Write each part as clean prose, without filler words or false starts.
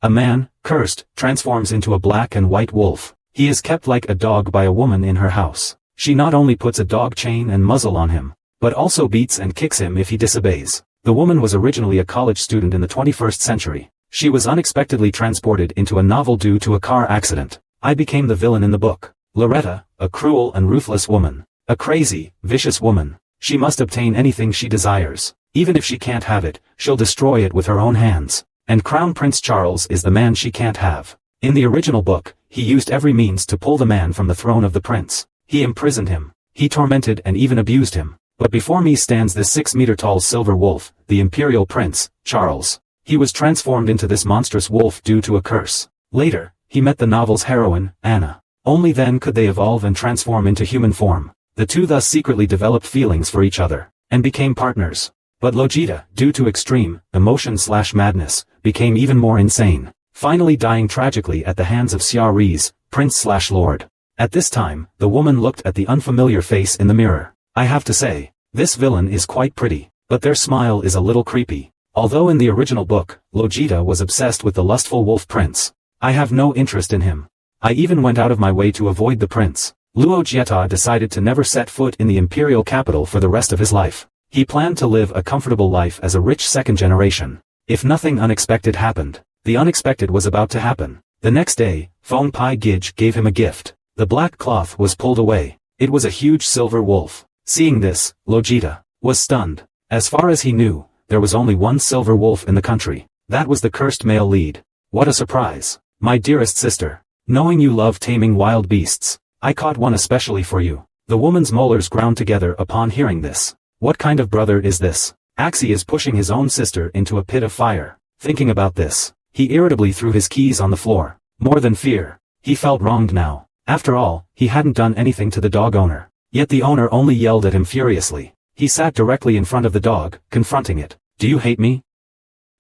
A man, cursed, transforms into a black and white wolf. He is kept like a dog by a woman in her house. She not only puts a dog chain and muzzle on him, but also beats and kicks him if he disobeys. The woman was originally a college student in the 21st century. She was unexpectedly transported into a novel due to a car accident. I became the villain in the book. Loretta, a cruel and ruthless woman. A crazy, vicious woman. She must obtain anything she desires. Even if she can't have it, she'll destroy it with her own hands. And Crown Prince Charles is the man she can't have. In the original book, he used every means to pull the man from the throne of the prince. He imprisoned him. He tormented and even abused him. But before me stands this 6-meter-tall silver wolf, the imperial prince, Charles. He was transformed into this monstrous wolf due to a curse. Later, he met the novel's heroine, Anna. Only then could they evolve and transform into human form. The two thus secretly developed feelings for each other, and became partners. But Logita, due to extreme emotion/madness, became even more insane, finally dying tragically at the hands of Xia Ri's, prince/lord. At this time, the woman looked at the unfamiliar face in the mirror. I have to say, this villain is quite pretty, but their smile is a little creepy. Although in the original book, Logita was obsessed with the lustful wolf prince. I have no interest in him. I even went out of my way to avoid the prince. Luo Jieta decided to never set foot in the imperial capital for the rest of his life. He planned to live a comfortable life as a rich second generation. If nothing unexpected happened, the unexpected was about to happen. The next day, Feng Pai Gij gave him a gift. The black cloth was pulled away. It was a huge silver wolf. Seeing this, Logita was stunned. As far as he knew, there was only one silver wolf in the country. That was the cursed male lead. What a surprise. My dearest sister. Knowing you love taming wild beasts, I caught one especially for you. The woman's molars ground together upon hearing this. What kind of brother is this? Axie is pushing his own sister into a pit of fire. Thinking about this, he irritably threw his keys on the floor. More than fear, he felt wronged now. After all, he hadn't done anything to the dog owner. Yet the owner only yelled at him furiously. He sat directly in front of the dog, confronting it. Do you hate me?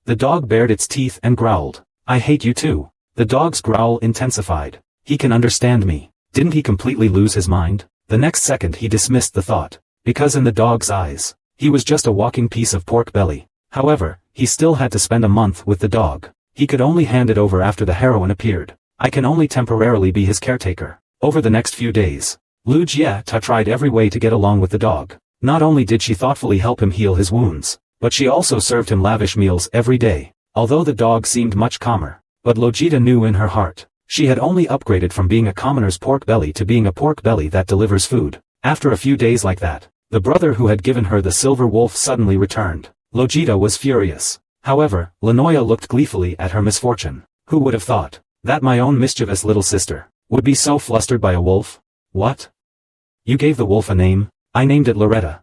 The dog bared its teeth and growled. I hate you too. The dog's growl intensified. He can understand me. Didn't he completely lose his mind? The next second he dismissed the thought. Because in the dog's eyes, he was just a walking piece of pork belly. However, he still had to spend a month with the dog. He could only hand it over after the heroine appeared. I can only temporarily be his caretaker. Over the next few days, Lu Jieta tried every way to get along with the dog. Not only did she thoughtfully help him heal his wounds, but she also served him lavish meals every day. Although the dog seemed much calmer, but Logita knew in her heart, she had only upgraded from being a commoner's pork belly to being a pork belly that delivers food. After a few days like that, the brother who had given her the silver wolf suddenly returned. Logita was furious. However, Lanoya looked gleefully at her misfortune. Who would have thought that my own mischievous little sister would be so flustered by a wolf? What? You gave the wolf a name? I named it Loretta.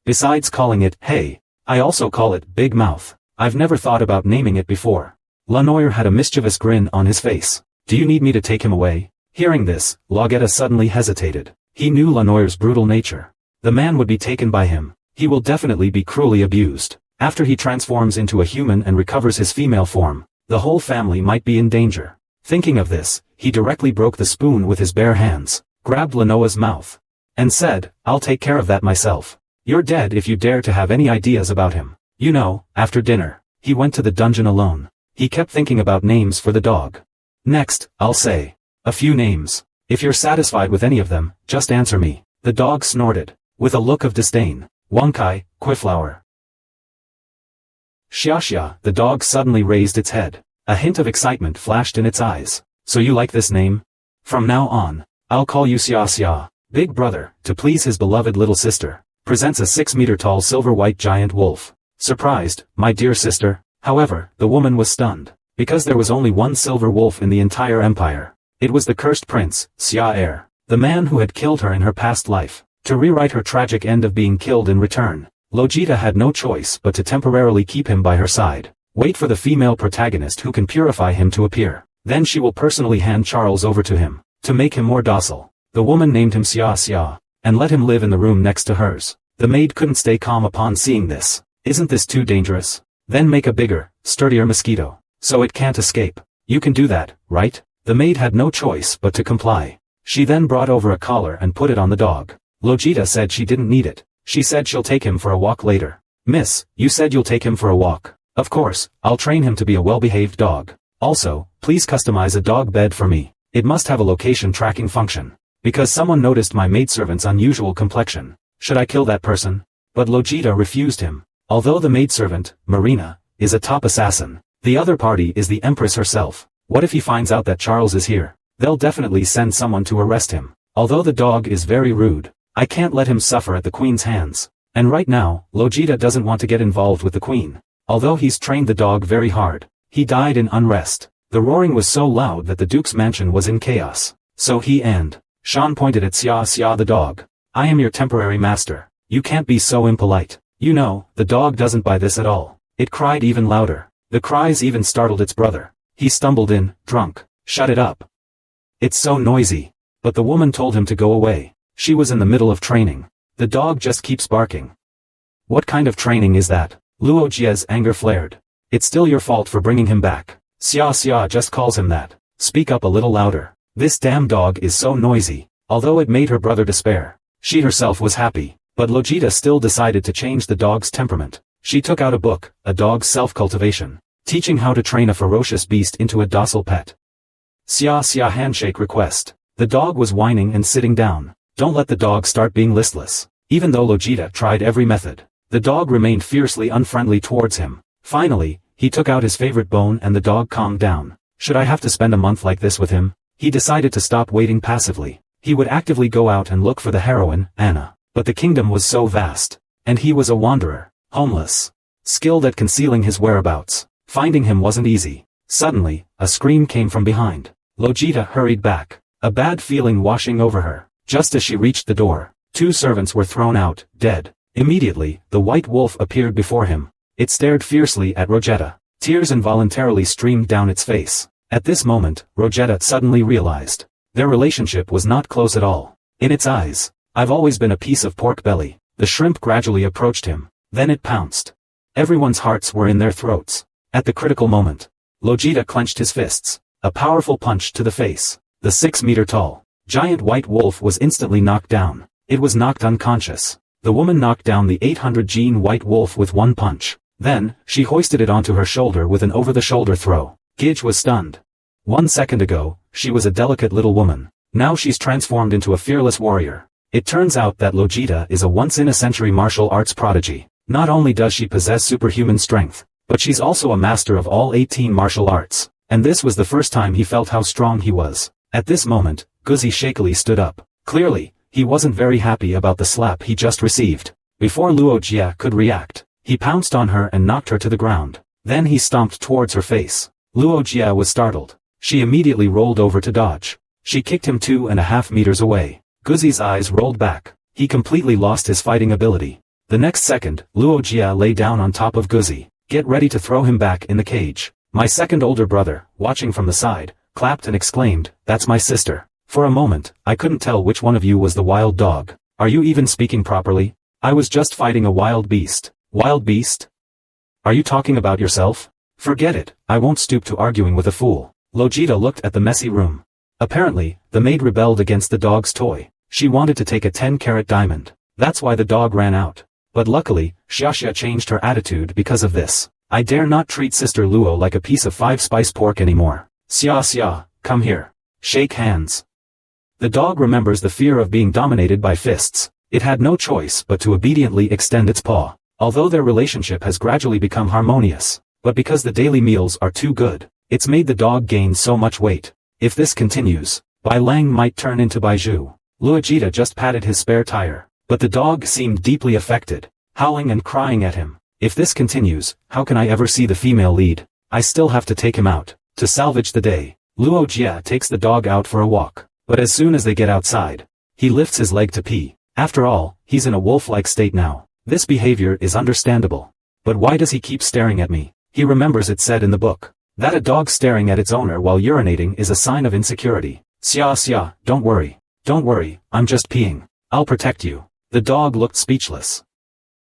Besides calling it, hey, I also call it Big Mouth. I've never thought about naming it before. Lanoir had a mischievous grin on his face. Do you need me to take him away? Hearing this, Logetta suddenly hesitated. He knew Lanoir's brutal nature. The man would be taken by him. He will definitely be cruelly abused. After he transforms into a human and recovers his female form, the whole family might be in danger. Thinking of this, he directly broke the spoon with his bare hands, grabbed Lanoa's mouth, and said, I'll take care of that myself. You're dead if you dare to have any ideas about him. You know, after dinner, he went to the dungeon alone. He kept thinking about names for the dog. Next, I'll say a few names. If you're satisfied with any of them, just answer me. The dog snorted, with a look of disdain. Wonkai, Quiflower. Xiaxia, the dog suddenly raised its head. A hint of excitement flashed in its eyes. So you like this name? From now on, I'll call you Xiaxia. Big brother, to please his beloved little sister, presents a 6-meter-tall silver-white giant wolf. Surprised, my dear sister. However, the woman was stunned, because there was only one silver wolf in the entire empire. It was the cursed prince, Xia, the man who had killed her in her past life. To rewrite her tragic end of being killed in return, Logita had no choice but to temporarily keep him by her side. Wait for the female protagonist who can purify him to appear. Then she will personally hand Charles over to him, to make him more docile. The woman named him Xia, and let him live in the room next to hers. The maid couldn't stay calm upon seeing this. Isn't this too dangerous? Then make a bigger, sturdier mosquito, so it can't escape. You can do that, right? The maid had no choice but to comply. She then brought over a collar and put it on the dog. Logita said she didn't need it. She said she'll take him for a walk later. Miss, you said you'll take him for a walk. Of course, I'll train him to be a well-behaved dog. Also, please customize a dog bed for me. It must have a location tracking function. Because someone noticed my maidservant's unusual complexion. Should I kill that person? But Logita refused him. Although the maidservant, Marina, is a top assassin, the other party is the Empress herself. What if he finds out that Charles is here? They'll definitely send someone to arrest him. Although the dog is very rude, I can't let him suffer at the Queen's hands. And right now, Logita doesn't want to get involved with the Queen. Although he's trained the dog very hard, he died in unrest. The roaring was so loud that the Duke's mansion was in chaos. So he and Sean pointed at Xia the dog. I am your temporary master. You can't be so impolite. You know, the dog doesn't buy this at all. It cried even louder. The cries even startled its brother. He stumbled in, drunk. Shut it up. It's so noisy. But the woman told him to go away. She was in the middle of training. The dog just keeps barking. What kind of training is that? Luo Jie's anger flared. It's still your fault for bringing him back. Xia just calls him that. Speak up a little louder. This damn dog is so noisy. Although it made her brother despair, she herself was happy. But Logita still decided to change the dog's temperament. She took out a book, A Dog's Self-Cultivation, teaching how to train a ferocious beast into a docile pet. Xia handshake request. The dog was whining and sitting down. Don't let the dog start being listless. Even though Logita tried every method, the dog remained fiercely unfriendly towards him. Finally, he took out his favorite bone and the dog calmed down. Should I have to spend a month like this with him? He decided to stop waiting passively. He would actively go out and look for the heroine, Anna. But the kingdom was so vast. And he was a wanderer, homeless, skilled at concealing his whereabouts. Finding him wasn't easy. Suddenly, a scream came from behind. Logita hurried back, a bad feeling washing over her. Just as she reached the door, 2 servants were thrown out, dead. Immediately, the white wolf appeared before him. It stared fiercely at Rogetta. Tears involuntarily streamed down its face. At this moment, Rogetta suddenly realized. Their relationship was not close at all. In its eyes, I've always been a piece of pork belly. The shrimp gradually approached him. Then it pounced. Everyone's hearts were in their throats. At the critical moment, Logita clenched his fists. A powerful punch to the face. The 6-meter-tall, giant white wolf was instantly knocked down. It was knocked unconscious. The woman knocked down the 800-gene white wolf with one punch. Then, she hoisted it onto her shoulder with an over-the-shoulder throw. Gidge was stunned. 1 second ago, she was a delicate little woman. Now she's transformed into a fearless warrior. It turns out that Logita is a once-in-a-century martial arts prodigy. Not only does she possess superhuman strength, but she's also a master of all 18 martial arts. And this was the first time he felt how strong he was. At this moment, Guzi shakily stood up. Clearly, he wasn't very happy about the slap he just received. Before Luo Jia could react, he pounced on her and knocked her to the ground. Then he stomped towards her face. Luo Jia was startled. She immediately rolled over to dodge. She kicked him 2.5 meters away. Guzi's eyes rolled back. He completely lost his fighting ability. The next second, Luo Jia lay down on top of Guzi. Get ready to throw him back in the cage. My second older brother, watching from the side, clapped and exclaimed, "That's my sister." For a moment, I couldn't tell which one of you was the wild dog. Are you even speaking properly? I was just fighting a wild beast. Wild beast? Are you talking about yourself? Forget it, I won't stoop to arguing with a fool. Logita looked at the messy room. Apparently, the maid rebelled against the dog's toy. She wanted to take a 10-carat diamond. That's why the dog ran out. But luckily, Xiaxia changed her attitude because of this. I dare not treat Sister Luo like a piece of 5-spice pork anymore. Xia, come here. Shake hands. The dog remembers the fear of being dominated by fists. It had no choice but to obediently extend its paw. Although their relationship has gradually become harmonious, but because the daily meals are too good, it's made the dog gain so much weight. If this continues, Bai Lang might turn into Baizhu. Luojita just patted his spare tire, but the dog seemed deeply affected, howling and crying at him. If this continues, how can I ever see the female lead? I still have to take him out, to salvage the day. Luo Jia takes the dog out for a walk, but as soon as they get outside, he lifts his leg to pee. After all, he's in a wolf-like state now. This behavior is understandable. But why does he keep staring at me? He remembers it said in the book, that a dog staring at its owner while urinating is a sign of insecurity. Xia, don't worry. Don't worry, I'm just peeing. I'll protect you. The dog looked speechless.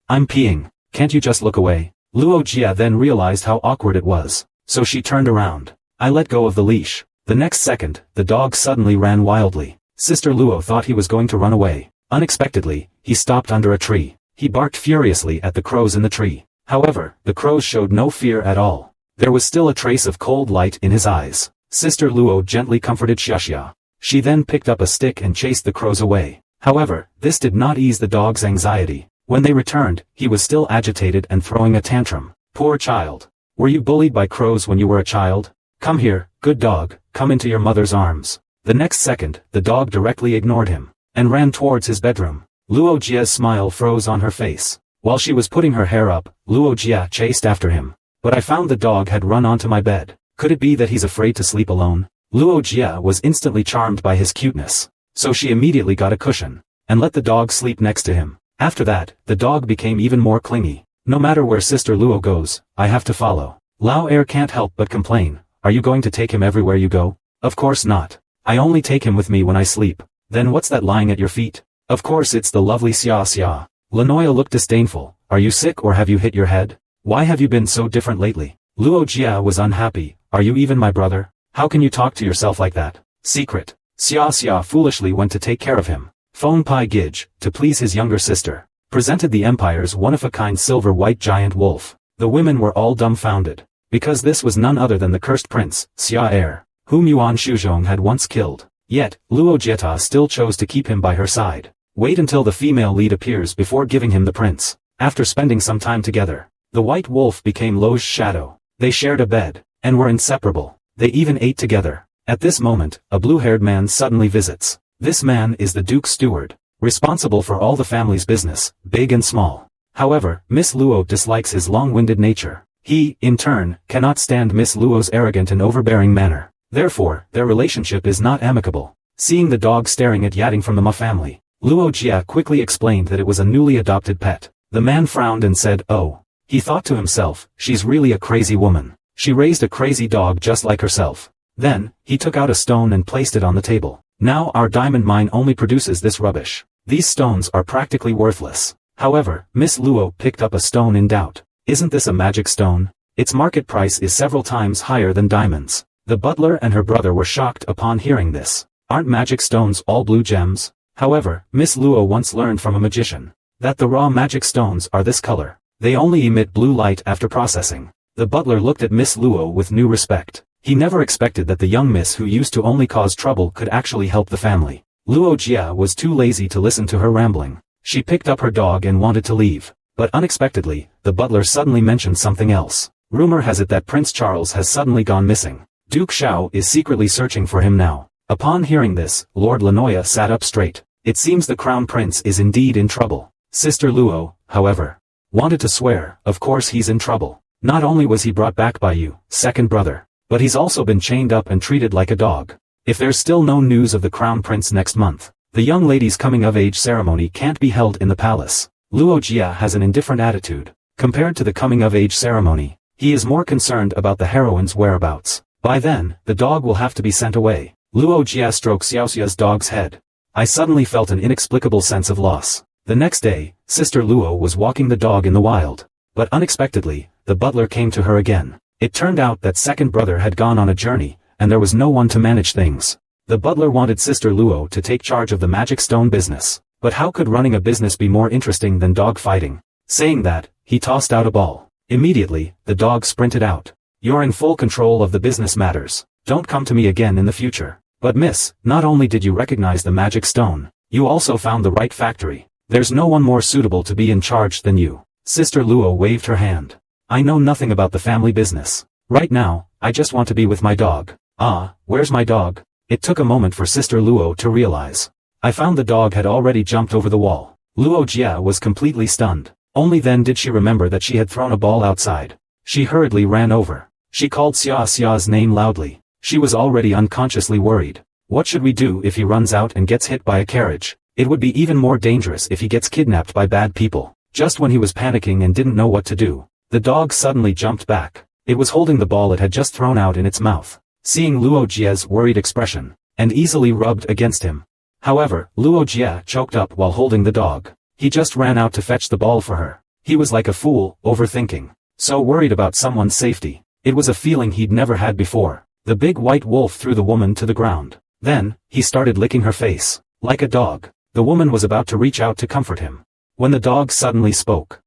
I'm peeing, can't you just look away? Luo Jia then realized how awkward it was, so she turned around. I let go of the leash. The next second, the dog suddenly ran wildly. Sister Luo thought he was going to run away. Unexpectedly, he stopped under a tree. He barked furiously at the crows in the tree. However, the crows showed no fear at all. There was still a trace of cold light in his eyes. Sister Luo gently comforted Xiaxia. She then picked up a stick and chased the crows away. However, this did not ease the dog's anxiety. When they returned, he was still agitated and throwing a tantrum. Poor child. Were you bullied by crows when you were a child? Come here, good dog, come into your mother's arms. The next second, the dog directly ignored him, and ran towards his bedroom. Luo Jia's smile froze on her face. While she was putting her hair up, Luo Jia chased after him. But I found the dog had run onto my bed. Could it be that he's afraid to sleep alone? Luo Jia was instantly charmed by his cuteness. So she immediately got a cushion, and let the dog sleep next to him. After that, the dog became even more clingy. No matter where Sister Luo goes, I have to follow. Lao Er can't help but complain. Are you going to take him everywhere you go? Of course not. I only take him with me when I sleep. Then what's that lying at your feet? Of course it's the lovely Xia Xia. Lanoya looked disdainful. Are you sick or have you hit your head? Why have you been so different lately? Luo Jia was unhappy. Are you even my brother? How can you talk to yourself like that? Secret. Xia Xia foolishly went to take care of him. Feng Pai Gij, to please his younger sister, presented the empire's one-of-a-kind silver-white giant wolf. The women were all dumbfounded, because this was none other than the cursed prince, Xia Er, whom Yuan Shuzhong had once killed. Yet, Luo Jieta still chose to keep him by her side. Wait until the female lead appears before giving him the prince. After spending some time together, the white wolf became Luo's shadow. They shared a bed, and were inseparable. They even ate together. At this moment, a blue-haired man suddenly visits. This man is the Duke's steward, responsible for all the family's business, big and small. However, Miss Luo dislikes his long-winded nature. He, in turn, cannot stand Miss Luo's arrogant and overbearing manner. Therefore, their relationship is not amicable. Seeing the dog staring at Yating from the Ma family, Luo Jia quickly explained that it was a newly adopted pet. The man frowned and said, oh. He thought to himself, she's really a crazy woman. She raised a crazy dog just like herself. Then, he took out a stone and placed it on the table. Now our diamond mine only produces this rubbish. These stones are practically worthless. However, Miss Luo picked up a stone in doubt. Isn't this a magic stone? Its market price is several times higher than diamonds. The butler and her brother were shocked upon hearing this. Aren't magic stones all blue gems? However, Miss Luo once learned from a magician that the raw magic stones are this color. They only emit blue light after processing. The butler looked at Miss Luo with new respect. He never expected that the young miss who used to only cause trouble could actually help the family. Luo Jia was too lazy to listen to her rambling. She picked up her dog and wanted to leave. But unexpectedly, the butler suddenly mentioned something else. Rumor has it that Prince Charles has suddenly gone missing. Duke Xiao is secretly searching for him now. Upon hearing this, Lord Lanoya sat up straight. It seems the crown prince is indeed in trouble. Sister Luo, however, wanted to swear, of course he's in trouble. Not only was he brought back by you, second brother, but he's also been chained up and treated like a dog. If there's still no news of the crown prince next month, the young lady's coming-of-age ceremony can't be held in the palace. Luo Jia has an indifferent attitude. Compared to the coming-of-age ceremony, he is more concerned about the heroine's whereabouts. By then, the dog will have to be sent away. Luo Jia stroked Xiaoxia's dog's head. I suddenly felt an inexplicable sense of loss. The next day, Sister Luo was walking the dog in the wild. But unexpectedly, the butler came to her again. It turned out that second brother had gone on a journey, and there was no one to manage things. The butler wanted Sister Luo to take charge of the magic stone business. But how could running a business be more interesting than dog fighting? Saying that, he tossed out a ball. Immediately, the dog sprinted out. You're in full control of the business matters. Don't come to me again in the future. But miss, not only did you recognize the magic stone, you also found the right factory. There's no one more suitable to be in charge than you. Sister Luo waved her hand. I know nothing about the family business. Right now, I just want to be with my dog. Ah, where's my dog? It took a moment for Sister Luo to realize. I found the dog had already jumped over the wall. Luo Jia was completely stunned. Only then did she remember that she had thrown a ball outside. She hurriedly ran over. She called Xia Xia's name loudly. She was already unconsciously worried. What should we do if he runs out and gets hit by a carriage? It would be even more dangerous if he gets kidnapped by bad people. Just when he was panicking and didn't know what to do, the dog suddenly jumped back. It was holding the ball it had just thrown out in its mouth. Seeing Luo Jia's worried expression, and easily rubbed against him. However, Luo Jia choked up while holding the dog. He just ran out to fetch the ball for her. He was like a fool, overthinking. So worried about someone's safety. It was a feeling he'd never had before. The big white wolf threw the woman to the ground. Then, he started licking her face. Like a dog. The woman was about to reach out to comfort him, when the dog suddenly spoke.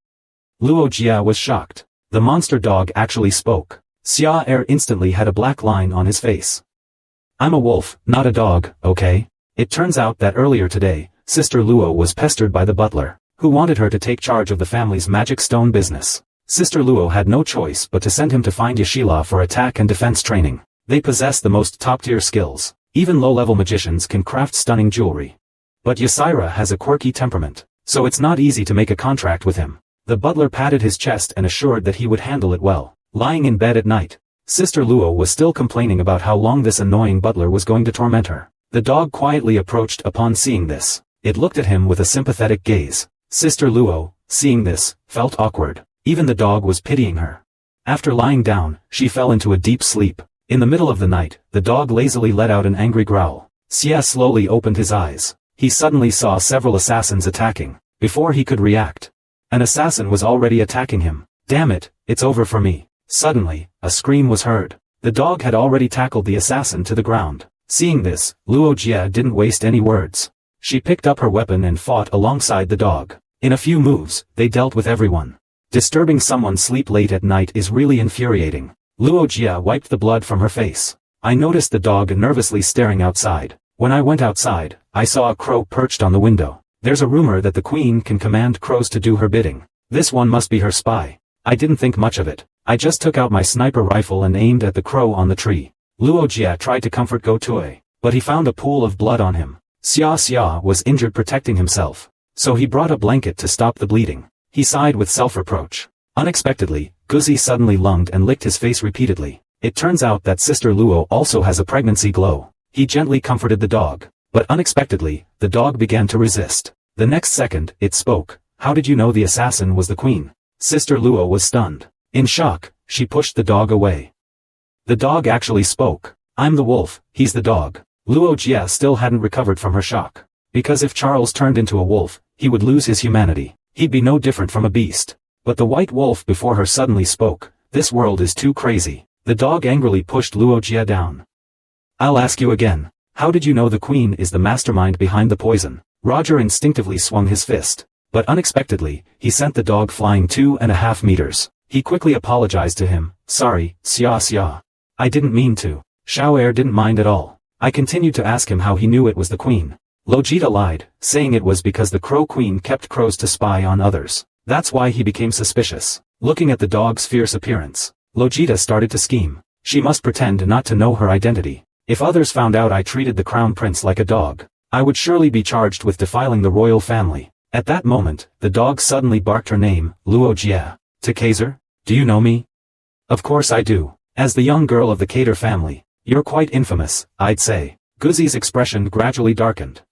Luo Jia was shocked. The monster dog actually spoke. Xia Er instantly had a black line on his face. I'm a wolf, not a dog, okay? It turns out that earlier today, Sister Luo was pestered by the butler, who wanted her to take charge of the family's magic stone business. Sister Luo had no choice but to send him to find Yashila for attack and defense training. They possess the most top-tier skills. Even low-level magicians can craft stunning jewelry. But Yasira has a quirky temperament, so it's not easy to make a contract with him. The butler patted his chest and assured that he would handle it well. Lying in bed at night, Sister Luo was still complaining about how long this annoying butler was going to torment her. The dog quietly approached upon seeing this. It looked at him with a sympathetic gaze. Sister Luo, seeing this, felt awkward. Even the dog was pitying her. After lying down, she fell into a deep sleep. In the middle of the night, the dog lazily let out an angry growl. Xia slowly opened his eyes. He suddenly saw several assassins attacking. Before he could react, an assassin was already attacking him. Damn it, it's over for me. Suddenly, a scream was heard. The dog had already tackled the assassin to the ground. Seeing this, Luo Jia didn't waste any words. She picked up her weapon and fought alongside the dog. In a few moves, they dealt with everyone. Disturbing someone's sleep late at night is really infuriating. Luo Jia wiped the blood from her face. I noticed the dog nervously staring outside. When I went outside, I saw a crow perched on the window. There's a rumor that the queen can command crows to do her bidding. This one must be her spy. I didn't think much of it. I just took out my sniper rifle and aimed at the crow on the tree. Luo Jia tried to comfort Go Tue, but he found a pool of blood on him. Xia was injured protecting himself, so he brought a blanket to stop the bleeding. He sighed with self-reproach. Unexpectedly, Guzi suddenly lunged and licked his face repeatedly. It turns out that Sister Luo also has a pregnancy glow. He gently comforted the dog, but unexpectedly, the dog began to resist. The next second, it spoke. How did you know the assassin was the queen? Sister Luo was stunned. In shock, she pushed the dog away. The dog actually spoke. I'm the wolf, he's the dog. Luo Jia still hadn't recovered from her shock. Because if Charles turned into a wolf, he would lose his humanity. He'd be no different from a beast. But the white wolf before her suddenly spoke. This world is too crazy. The dog angrily pushed Luo Jia down. I'll ask you again. How did you know the queen is the mastermind behind the poison? Roger instinctively swung his fist. But unexpectedly, he sent the dog flying 2.5 meters. He quickly apologized to him. Sorry, Xia. I didn't mean to. Xiaoer didn't mind at all. I continued to ask him how he knew it was the queen. Lojita lied, saying it was because the crow queen kept crows to spy on others. That's why he became suspicious. Looking at the dog's fierce appearance, Lojita started to scheme. She must pretend not to know her identity. If others found out I treated the crown prince like a dog, I would surely be charged with defiling the royal family. At that moment, the dog suddenly barked her name, Luo Jia. To Kaiser? Do you know me? Of course I do. As the young girl of the Kader family, you're quite infamous, I'd say. Guzi's expression gradually darkened.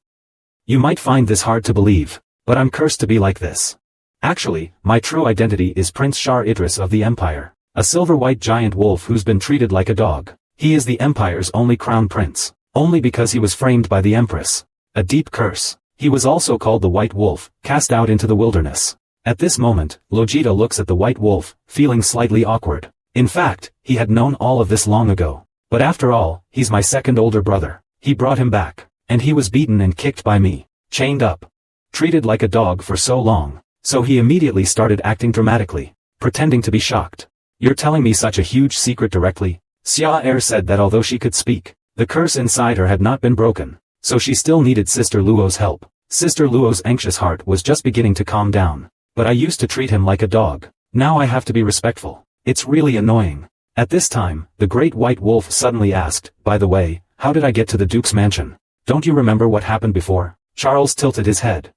You might find this hard to believe, but I'm cursed to be like this. Actually, my true identity is Prince Shar Idris of the Empire, a silver-white giant wolf who's been treated like a dog. He is the Empire's only crown prince, only because he was framed by the Empress. A deep curse. He was also called the White Wolf, cast out into the wilderness. At this moment, Lojita looks at the White Wolf, feeling slightly awkward. In fact, he had known all of this long ago. But after all, he's my second older brother. He brought him back, and he was beaten and kicked by me, chained up, treated like a dog for so long. So he immediately started acting dramatically, pretending to be shocked. You're telling me such a huge secret directly? Xia Er said that although she could speak, the curse inside her had not been broken, so she still needed Sister Luo's help. Sister Luo's anxious heart was just beginning to calm down. But I used to treat him like a dog. Now I have to be respectful. It's really annoying. At this time, the great white wolf suddenly asked, by the way, how did I get to the Duke's mansion? Don't you remember what happened before? Charles tilted his head.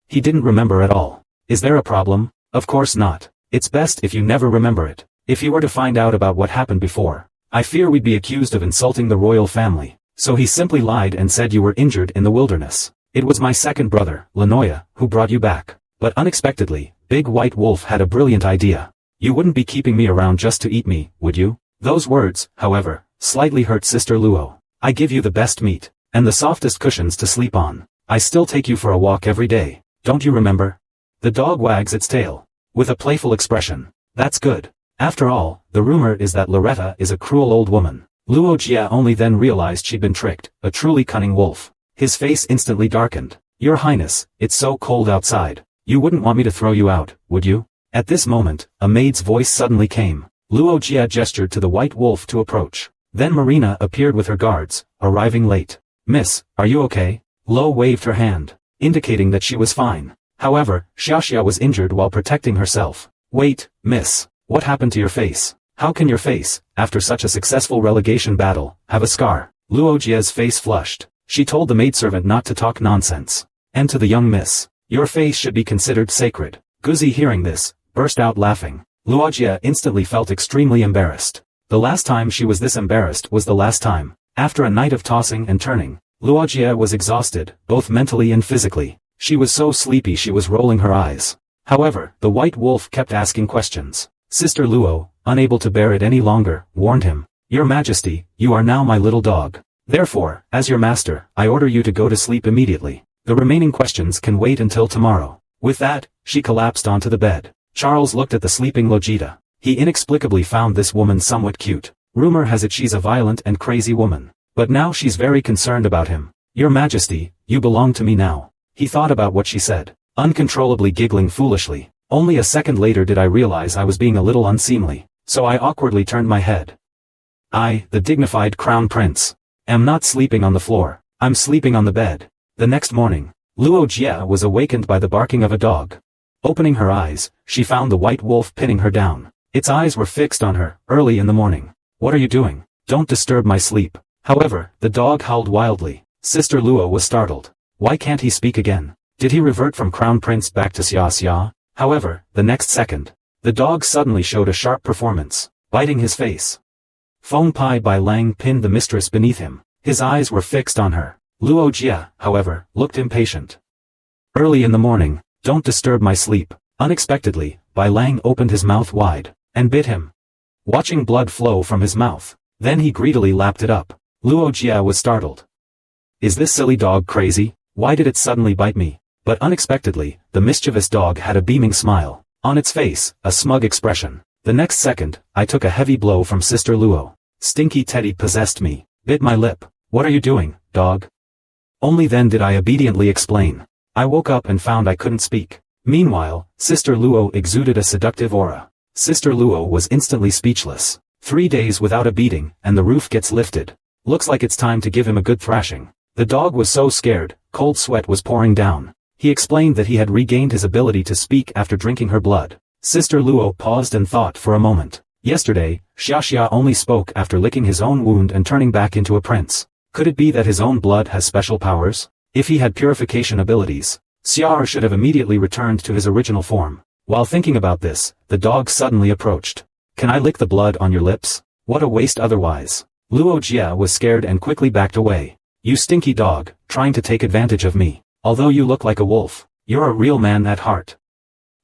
He didn't remember at all. Is there a problem? Of course not. It's best if you never remember it. If you were to find out about what happened before, I fear we'd be accused of insulting the royal family. So he simply lied and said you were injured in the wilderness. It was my second brother, Lanoya, who brought you back. But unexpectedly, Big White Wolf had a brilliant idea. You wouldn't be keeping me around just to eat me, would you? Those words, however, slightly hurt Sister Luo. I give you the best meat, and the softest cushions to sleep on. I still take you for a walk every day. Don't you remember? The dog wags its tail, with a playful expression. That's good. After all, the rumor is that Loretta is a cruel old woman. Luo Jia only then realized she'd been tricked, a truly cunning wolf. His face instantly darkened. Your Highness, it's so cold outside. You wouldn't want me to throw you out, would you? At this moment, a maid's voice suddenly came. Luo Jia gestured to the white wolf to approach. Then Marina appeared with her guards, arriving late. "Miss, are you okay?" Luo waved her hand, indicating that she was fine. However, Xiaxia was injured while protecting herself. "Wait, miss, what happened to your face? How can your face, after such a successful relegation battle, have a scar?" Luo Jia's face flushed. She told the maidservant not to talk nonsense. And to the young miss, "Your face should be considered sacred." Guzi, hearing this, burst out laughing. Luo Jia instantly felt extremely embarrassed. The last time she was this embarrassed was the last time. After a night of tossing and turning, Luo Jia was exhausted, both mentally and physically. She was so sleepy she was rolling her eyes. However, the white wolf kept asking questions. Sister Luo, unable to bear it any longer, warned him. "Your Majesty, you are now my little dog. Therefore, as your master, I order you to go to sleep immediately. The remaining questions can wait until tomorrow." With that, she collapsed onto the bed. Charles looked at the sleeping Logita. He inexplicably found this woman somewhat cute. Rumor has it she's a violent and crazy woman. But now she's very concerned about him. "Your Majesty, you belong to me now." He thought about what she said, uncontrollably giggling foolishly. Only a second later did I realize I was being a little unseemly, so I awkwardly turned my head. I, the dignified crown prince, am not sleeping on the floor. I'm sleeping on the bed. The next morning, Luo Jia was awakened by the barking of a dog. Opening her eyes, she found the white wolf pinning her down. Its eyes were fixed on her, early in the morning. "What are you doing? Don't disturb my sleep." However, the dog howled wildly. Sister Luo was startled. Why can't he speak again? Did he revert from Crown Prince back to Xia Xia? However, the next second, the dog suddenly showed a sharp performance, biting his face. Feng Pai Bai Lang pinned the mistress beneath him. His eyes were fixed on her. Luo Jia, however, looked impatient. "Early in the morning, don't disturb my sleep." Unexpectedly, Bai Lang opened his mouth wide, and bit him. Watching blood flow from his mouth, then he greedily lapped it up. Luo Jia was startled. "Is this silly dog crazy? Why did it suddenly bite me?" But unexpectedly, the mischievous dog had a beaming smile. On its face, a smug expression. The next second, I took a heavy blow from Sister Luo. Stinky Teddy possessed me, bit my lip. "What are you doing, dog?" Only then did I obediently explain. I woke up and found I couldn't speak. Meanwhile, Sister Luo exuded a seductive aura. Sister Luo was instantly speechless. 3 days without a beating, and the roof gets lifted. Looks like it's time to give him a good thrashing. The dog was so scared, cold sweat was pouring down. He explained that he had regained his ability to speak after drinking her blood. Sister Luo paused and thought for a moment. Yesterday, Xiaxia only spoke after licking his own wound and turning back into a prince. Could it be that his own blood has special powers? If he had purification abilities, Xiao should have immediately returned to his original form. While thinking about this, the dog suddenly approached. "Can I lick the blood on your lips? What a waste otherwise." Luo Jia was scared and quickly backed away. "You stinky dog, trying to take advantage of me. Although you look like a wolf, you're a real man at heart."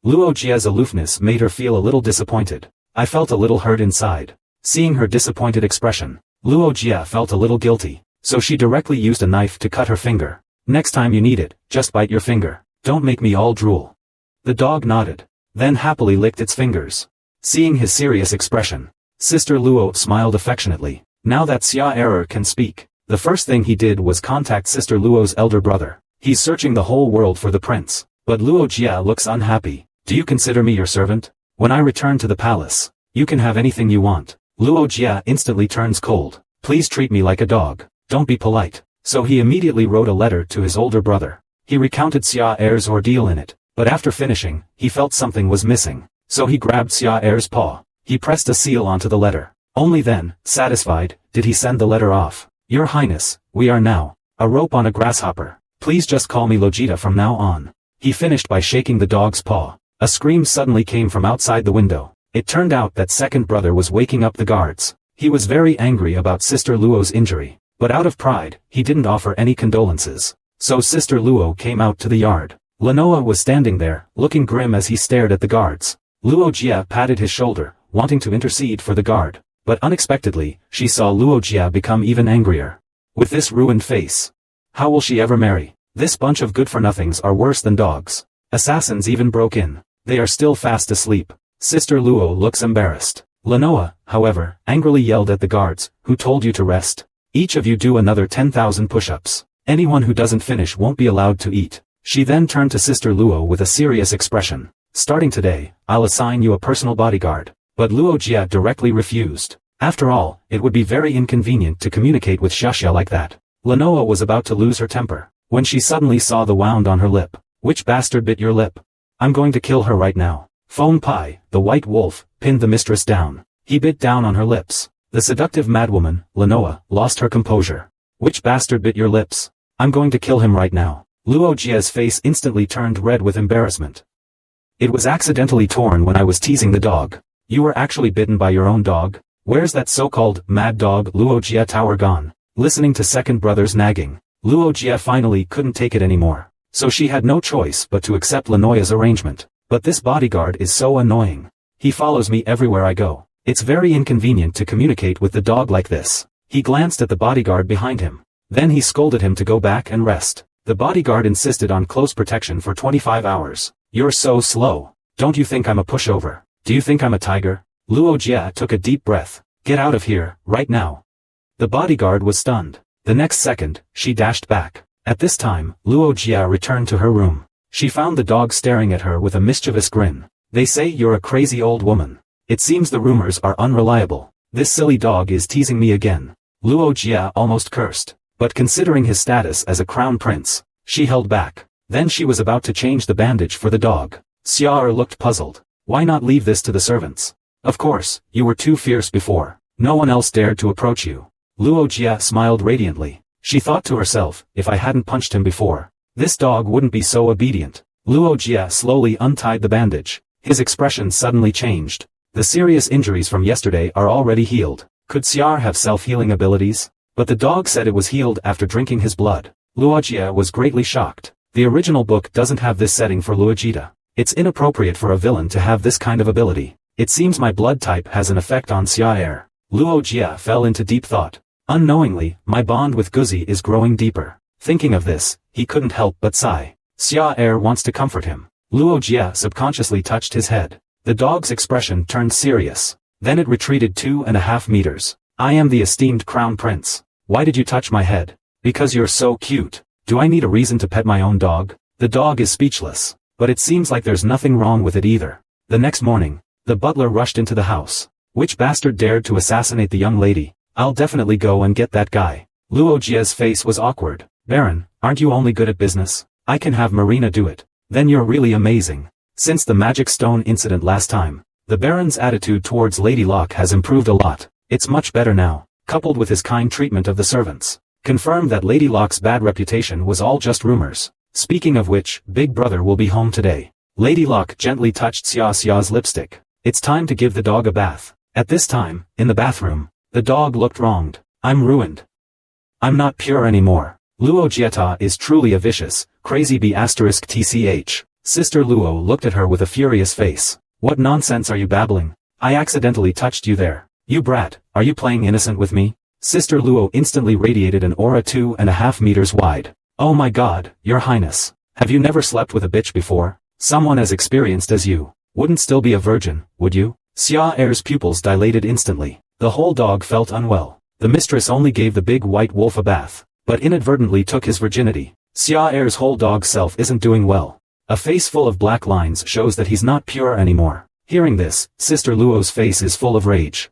Luo Jia's aloofness made her feel a little disappointed. I felt a little hurt inside. Seeing her disappointed expression, Luo Jia felt a little guilty, so she directly used a knife to cut her finger. "Next time you need it, just bite your finger. Don't make me all drool." The dog nodded, then happily licked its fingers. Seeing his serious expression, Sister Luo smiled affectionately. Now that Xia Error can speak, the first thing he did was contact Sister Luo's elder brother. He's searching the whole world for the prince, but Luo Jia looks unhappy. "Do you consider me your servant? When I return to the palace, you can have anything you want." Luo Jia instantly turns cold. "Please treat me like a dog. Don't be polite." So he immediately wrote a letter to his older brother. He recounted Xia Er's ordeal in it, but after finishing, he felt something was missing. So he grabbed Xia Er's paw. He pressed a seal onto the letter. Only then, satisfied, did he send the letter off. "Your Highness, we are now a rope on a grasshopper. Please just call me Logita from now on." He finished by shaking the dog's paw. A scream suddenly came from outside the window. It turned out that second brother was waking up the guards. He was very angry about Sister Luo's injury, but out of pride, he didn't offer any condolences. So Sister Luo came out to the yard. Lenoa was standing there, looking grim as he stared at the guards. Luo Jia patted his shoulder, wanting to intercede for the guard, but unexpectedly, she saw Luo Jia become even angrier. With this ruined face, how will she ever marry? This bunch of good-for-nothings are worse than dogs. Assassins even broke in. They are still fast asleep. Sister Luo looks embarrassed. Lenoa, however, angrily yelled at the guards, "Who told you to rest? Each of you do another 10,000 push-ups. Anyone who doesn't finish won't be allowed to eat." She then turned to Sister Luo with a serious expression. "Starting today, I'll assign you a personal bodyguard. but Luo Jia directly refused. After all, it would be very inconvenient to communicate with Xiaxia like that. Lenoa was about to lose her temper, when she suddenly saw the wound on her lip. Which bastard bit your lip? I'm going to kill her right now. Feng Pai, the white wolf, pinned the mistress down. He bit down on her lips. The seductive madwoman, Lenoa, lost her composure. Which bastard bit your lips? I'm going to kill him right now. Luo Jia's face instantly turned red with embarrassment. It was accidentally torn when I was teasing the dog. You were actually bitten by your own dog? Where's that so-called mad dog Luo Jia Tower gone? Listening to second brother's nagging, Luo Jia finally couldn't take it anymore. So she had no choice but to accept Lenoya's arrangement. But this bodyguard is so annoying. He follows me everywhere I go. It's very inconvenient to communicate with the dog like this. He glanced at the bodyguard behind him. Then he scolded him to go back and rest. The bodyguard insisted on close protection for 25 hours. You're so slow. Don't you think I'm a pushover? Do you think I'm a tiger? Luo Jia took a deep breath. Get out of here, right now. The bodyguard was stunned. The next second, she dashed back. At this time, Luo Jia returned to her room. She found the dog staring at her with a mischievous grin. They say you're a crazy old woman. It seems the rumors are unreliable. This silly dog is teasing me again. Luo Jia almost cursed. But considering his status as a crown prince, she held back. Then she was about to change the bandage for the dog. Xiaer looked puzzled. Why not leave this to the servants? Of course, you were too fierce before. No one else dared to approach you. Luo Jia smiled radiantly. She thought to herself, if I hadn't punched him before, this dog wouldn't be so obedient. Luo Jia slowly untied the bandage. His expression suddenly changed. The serious injuries from yesterday are already healed. Could Xiaer have self-healing abilities? But the dog said it was healed after drinking his blood. Luo Jia was greatly shocked. The original book doesn't have this setting for Luojita. It's inappropriate for a villain to have this kind of ability. It seems my blood type has an effect on Xiaer. Luo Jia fell into deep thought. Unknowingly, my bond with Guzi is growing deeper. Thinking of this, he couldn't help but sigh. Xiaer wants to comfort him. Luo Jia subconsciously touched his head. The dog's expression turned serious. Then it retreated 2.5 meters. I am the esteemed crown prince. Why did you touch my head? Because you're so cute. Do I need a reason to pet my own dog? The dog is speechless. But it seems like there's nothing wrong with it either. The next morning, the butler rushed into the house. Which bastard dared to assassinate the young lady? I'll definitely go and get that guy. Luo Jia's face was awkward. Baron, aren't you only good at business? I can have Marina do it. Then you're really amazing. Since the magic stone incident last time, the Baron's attitude towards Lady Locke has improved a lot. It's much better now, coupled with his kind treatment of the servants. Confirmed that Lady Locke's bad reputation was all just rumors. Speaking of which, Big Brother will be home today. Lady Locke gently touched Xia's lipstick. It's time to give the dog a bath. At this time, in the bathroom, the dog looked wronged. I'm ruined. I'm not pure anymore. Luo Jieta is truly a vicious, crazy *tch. Sister Luo looked at her with a furious face. What nonsense are you babbling? I accidentally touched you there. You brat, are you playing innocent with me? Sister Luo instantly radiated an aura 2.5 meters wide. Oh my god, your highness. Have you never slept with a bitch before? Someone as experienced as you wouldn't still be a virgin, would you? Xiaer's pupils dilated instantly. The whole dog felt unwell. The mistress only gave the big white wolf a bath, but inadvertently took his virginity. Xiaer's whole dog self isn't doing well. A face full of black lines shows that he's not pure anymore. Hearing this, Sister Luo's face is full of rage.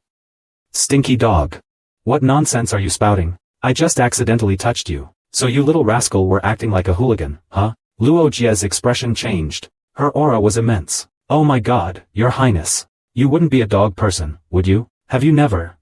Stinky dog. What nonsense are you spouting? I just accidentally touched you. So you little rascal were acting like a hooligan, huh? Luo Jia's expression changed. Her aura was immense. Oh my god, your highness. You wouldn't be a dog person, would you? Have you never,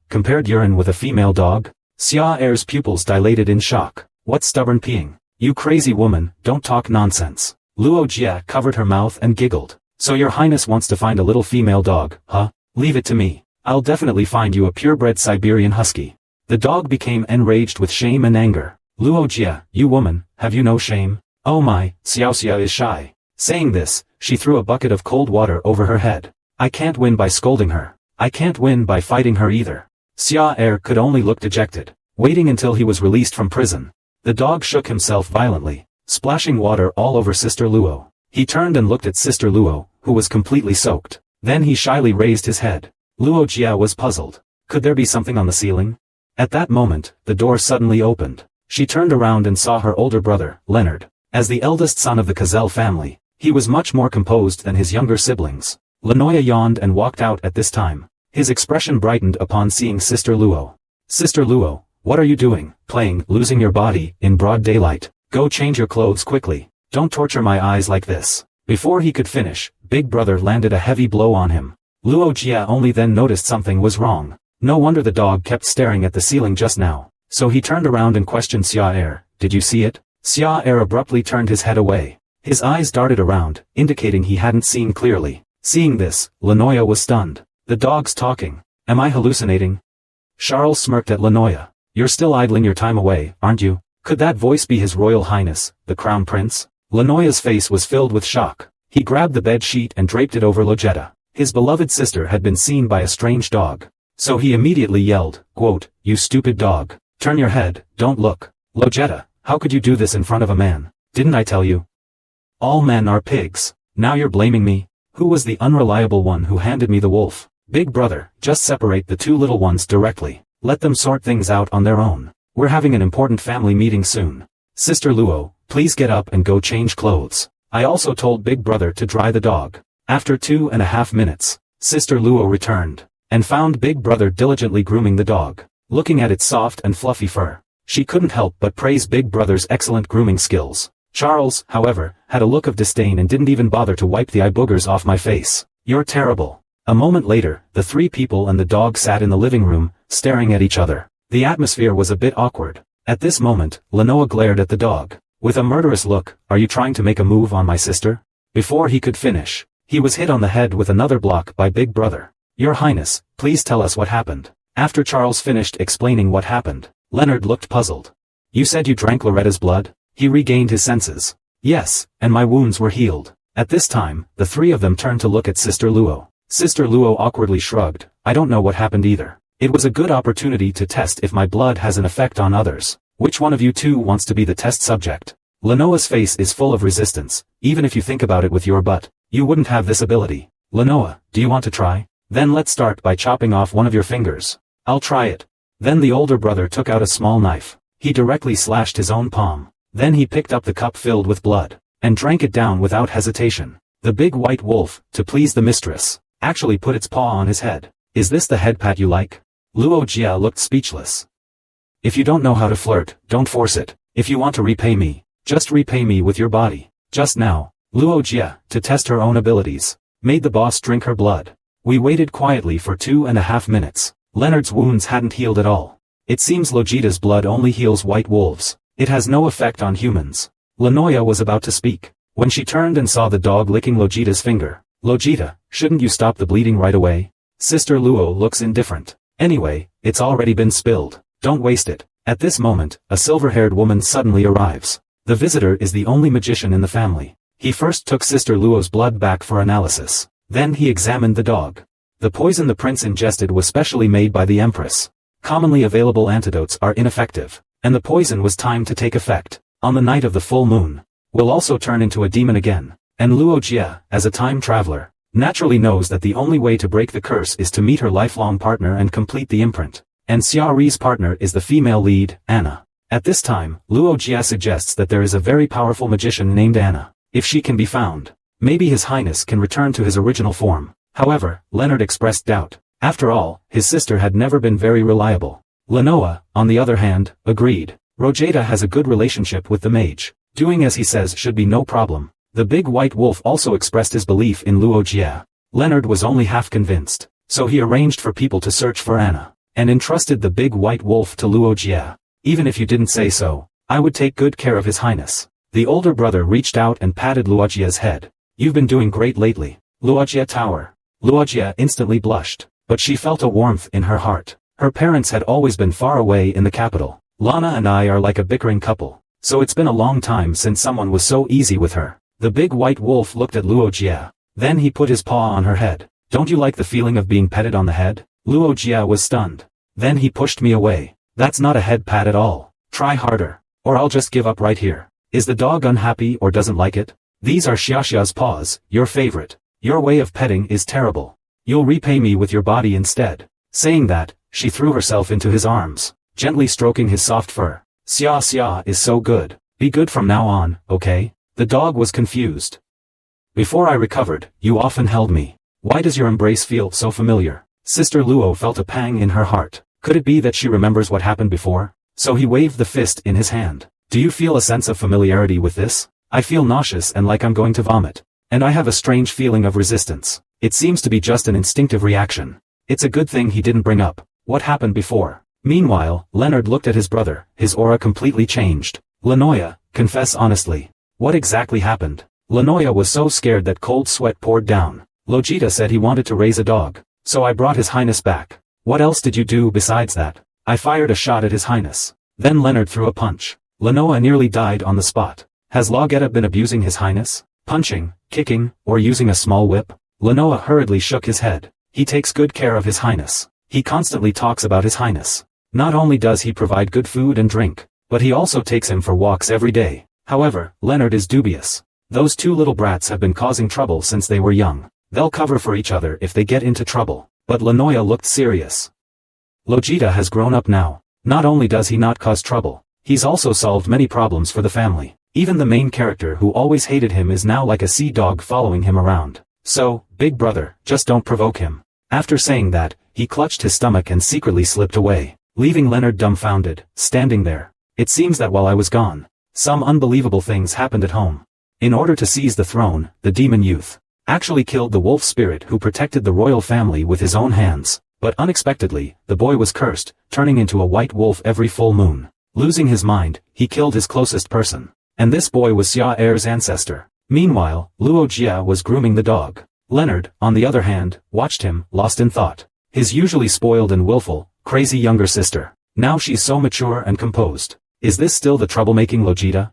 compared urine with a female dog? Xiaer's pupils dilated in shock. What stubborn peeing. You crazy woman, don't talk nonsense. Luo Jia covered her mouth and giggled. So your highness wants to find a little female dog, huh? Leave it to me. I'll definitely find you a purebred Siberian husky. The dog became enraged with shame and anger. Luo Jia, you woman, have you no shame? Oh my, Xiaoxia is shy. Saying this, she threw a bucket of cold water over her head. I can't win by scolding her. I can't win by fighting her either. Xiaer could only look dejected, waiting until he was released from prison. The dog shook himself violently, splashing water all over Sister Luo. He turned and looked at Sister Luo, who was completely soaked. Then he shyly raised his head. Luo Jia was puzzled. Could there be something on the ceiling? At that moment, the door suddenly opened. She turned around and saw her older brother, Leonard. As the eldest son of the Cazelle family, he was much more composed than his younger siblings. Lenoya yawned and walked out at this time. His expression brightened upon seeing Sister Luo. Sister Luo, what are you doing, playing, losing your body, in broad daylight? Go change your clothes quickly. Don't torture my eyes like this. Before he could finish, Big Brother landed a heavy blow on him. Luo Jia only then noticed something was wrong. No wonder the dog kept staring at the ceiling just now. So he turned around and questioned Xia Er, did you see it? Xia Er abruptly turned his head away. His eyes darted around, indicating he hadn't seen clearly. Seeing this, Lenoya was stunned. The dog's talking. Am I hallucinating? Charles smirked at Lenoya. You're still idling your time away, aren't you? Could that voice be His Royal Highness, the Crown Prince? Lenoya's face was filled with shock. He grabbed the bed sheet and draped it over Lojetta. His beloved sister had been seen by a strange dog. So he immediately yelled, quote, you stupid dog. Turn your head, don't look. Lojetta, how could you do this in front of a man? Didn't I tell you? All men are pigs. Now you're blaming me? Who was the unreliable one who handed me the wolf? Big Brother, just separate the two little ones directly. Let them sort things out on their own. We're having an important family meeting soon. Sister Luo, please get up and go change clothes. I also told Big Brother to dry the dog. After 2.5 minutes, Sister Luo returned, and found Big Brother diligently grooming the dog. Looking at its soft and fluffy fur, she couldn't help but praise Big Brother's excellent grooming skills. Charles, however, had a look of disdain and didn't even bother to wipe the eye boogers off my face. You're terrible. A moment later, the three people and the dog sat in the living room, staring at each other. The atmosphere was a bit awkward. At this moment, Lenoa glared at the dog. With a murderous look, are you trying to make a move on my sister? Before he could finish, he was hit on the head with another block by Big Brother. Your Highness, please tell us what happened. After Charles finished explaining what happened, Leonard looked puzzled. You said you drank Loretta's blood? He regained his senses. Yes, and my wounds were healed. At this time, the three of them turned to look at Sister Luo. Sister Luo awkwardly shrugged. I don't know what happened either. It was a good opportunity to test if my blood has an effect on others. Which one of you two wants to be the test subject? Lenoa's face is full of resistance. Even if you think about it with your butt, you wouldn't have this ability. Lenoa, do you want to try? Then let's start by chopping off one of your fingers. I'll try it. Then the older brother took out a small knife. He directly slashed his own palm. Then he picked up the cup filled with blood, and drank it down without hesitation. The big white wolf, to please the mistress, actually put its paw on his head. Is this the head pat you like? Luo Jia looked speechless. If you don't know how to flirt, don't force it. If you want to repay me, just repay me with your body. Just now, Luo Jia, to test her own abilities, made the boss drink her blood. We waited quietly for 2.5 minutes. Leonard's wounds hadn't healed at all. It seems Lojita's blood only heals white wolves. It has no effect on humans. Lenoya was about to speak, when she turned and saw the dog licking Lojita's finger. Lojita, shouldn't you stop the bleeding right away? Sister Luo looks indifferent. Anyway, it's already been spilled. Don't waste it. At this moment, a silver-haired woman suddenly arrives. The visitor is the only magician in the family. He first took Sister Luo's blood back for analysis. Then he examined the dog. The poison the prince ingested was specially made by the Empress. Commonly available antidotes are ineffective, and the poison was timed to take effect on the night of the full moon. Will also turn into a demon again. And Luo Jia, as a time traveler, naturally knows that the only way to break the curse is to meet her lifelong partner and complete the imprint. And Xia Ri's partner is the female lead, Anna. At this time, Luo Jia suggests that there is a very powerful magician named Anna. If she can be found, maybe His Highness can return to his original form. However, Leonard expressed doubt. After all, his sister had never been very reliable. Lenoa, on the other hand, agreed. Rojeda has a good relationship with the mage. Doing as he says should be no problem. The big white wolf also expressed his belief in Luo Jia. Leonard was only half convinced, so he arranged for people to search for Anna, and entrusted the big white wolf to Luo Jia. Even if you didn't say so, I would take good care of His Highness. The older brother reached out and patted Luo Jia's head. You've been doing great lately. Luo Jia Tower. Luo Jia instantly blushed, but she felt a warmth in her heart. Her parents had always been far away in the capital. Lana and I are like a bickering couple, so it's been a long time since someone was so easy with her. The big white wolf looked at Luo Jia. Then he put his paw on her head. Don't you like the feeling of being petted on the head? Luo Jia was stunned. Then he pushed me away. That's not a head pat at all. Try harder, or I'll just give up right here. Is the dog unhappy or doesn't like it? These are Xiaxia's paws, your favorite. Your way of petting is terrible. You'll repay me with your body instead. Saying that, she threw herself into his arms, gently stroking his soft fur. Xia is so good. Be good from now on, okay? The dog was confused. Before I recovered, you often held me. Why does your embrace feel so familiar? Sister Luo felt a pang in her heart. Could it be that she remembers what happened before? So he waved the fist in his hand. Do you feel a sense of familiarity with this? I feel nauseous and like I'm going to vomit. And I have a strange feeling of resistance. It seems to be just an instinctive reaction. It's a good thing he didn't bring up what happened before. Meanwhile, Leonard looked at his brother, his aura completely changed. Lenoya, confess honestly. What exactly happened? Lenoya was so scared that cold sweat poured down. Logita said he wanted to raise a dog. So I brought His Highness back. What else did you do besides that? I fired a shot at His Highness. Then Leonard threw a punch. Lenoa nearly died on the spot. Has Logetta been abusing His Highness? Punching, kicking, or using a small whip? Lenoa hurriedly shook his head. He takes good care of His Highness. He constantly talks about His Highness. Not only does he provide good food and drink, but he also takes him for walks every day. However, Leonard is dubious. Those two little brats have been causing trouble since they were young. They'll cover for each other if they get into trouble. But Lenoya looked serious. Logita has grown up now. Not only does he not cause trouble, he's also solved many problems for the family. Even the main character who always hated him is now like a sea dog following him around. So, big brother, just don't provoke him. After saying that, he clutched his stomach and secretly slipped away, leaving Leonard dumbfounded, standing there. It seems that while I was gone, some unbelievable things happened at home. In order to seize the throne, the demon youth actually killed the wolf spirit who protected the royal family with his own hands. But unexpectedly, the boy was cursed, turning into a white wolf every full moon. Losing his mind, he killed his closest person. And this boy was Xia Er's ancestor. Meanwhile, Luo Jia was grooming the dog. Leonard, on the other hand, watched him, lost in thought. His usually spoiled and willful, crazy younger sister. Now she's so mature and composed. Is this still the troublemaking Logita?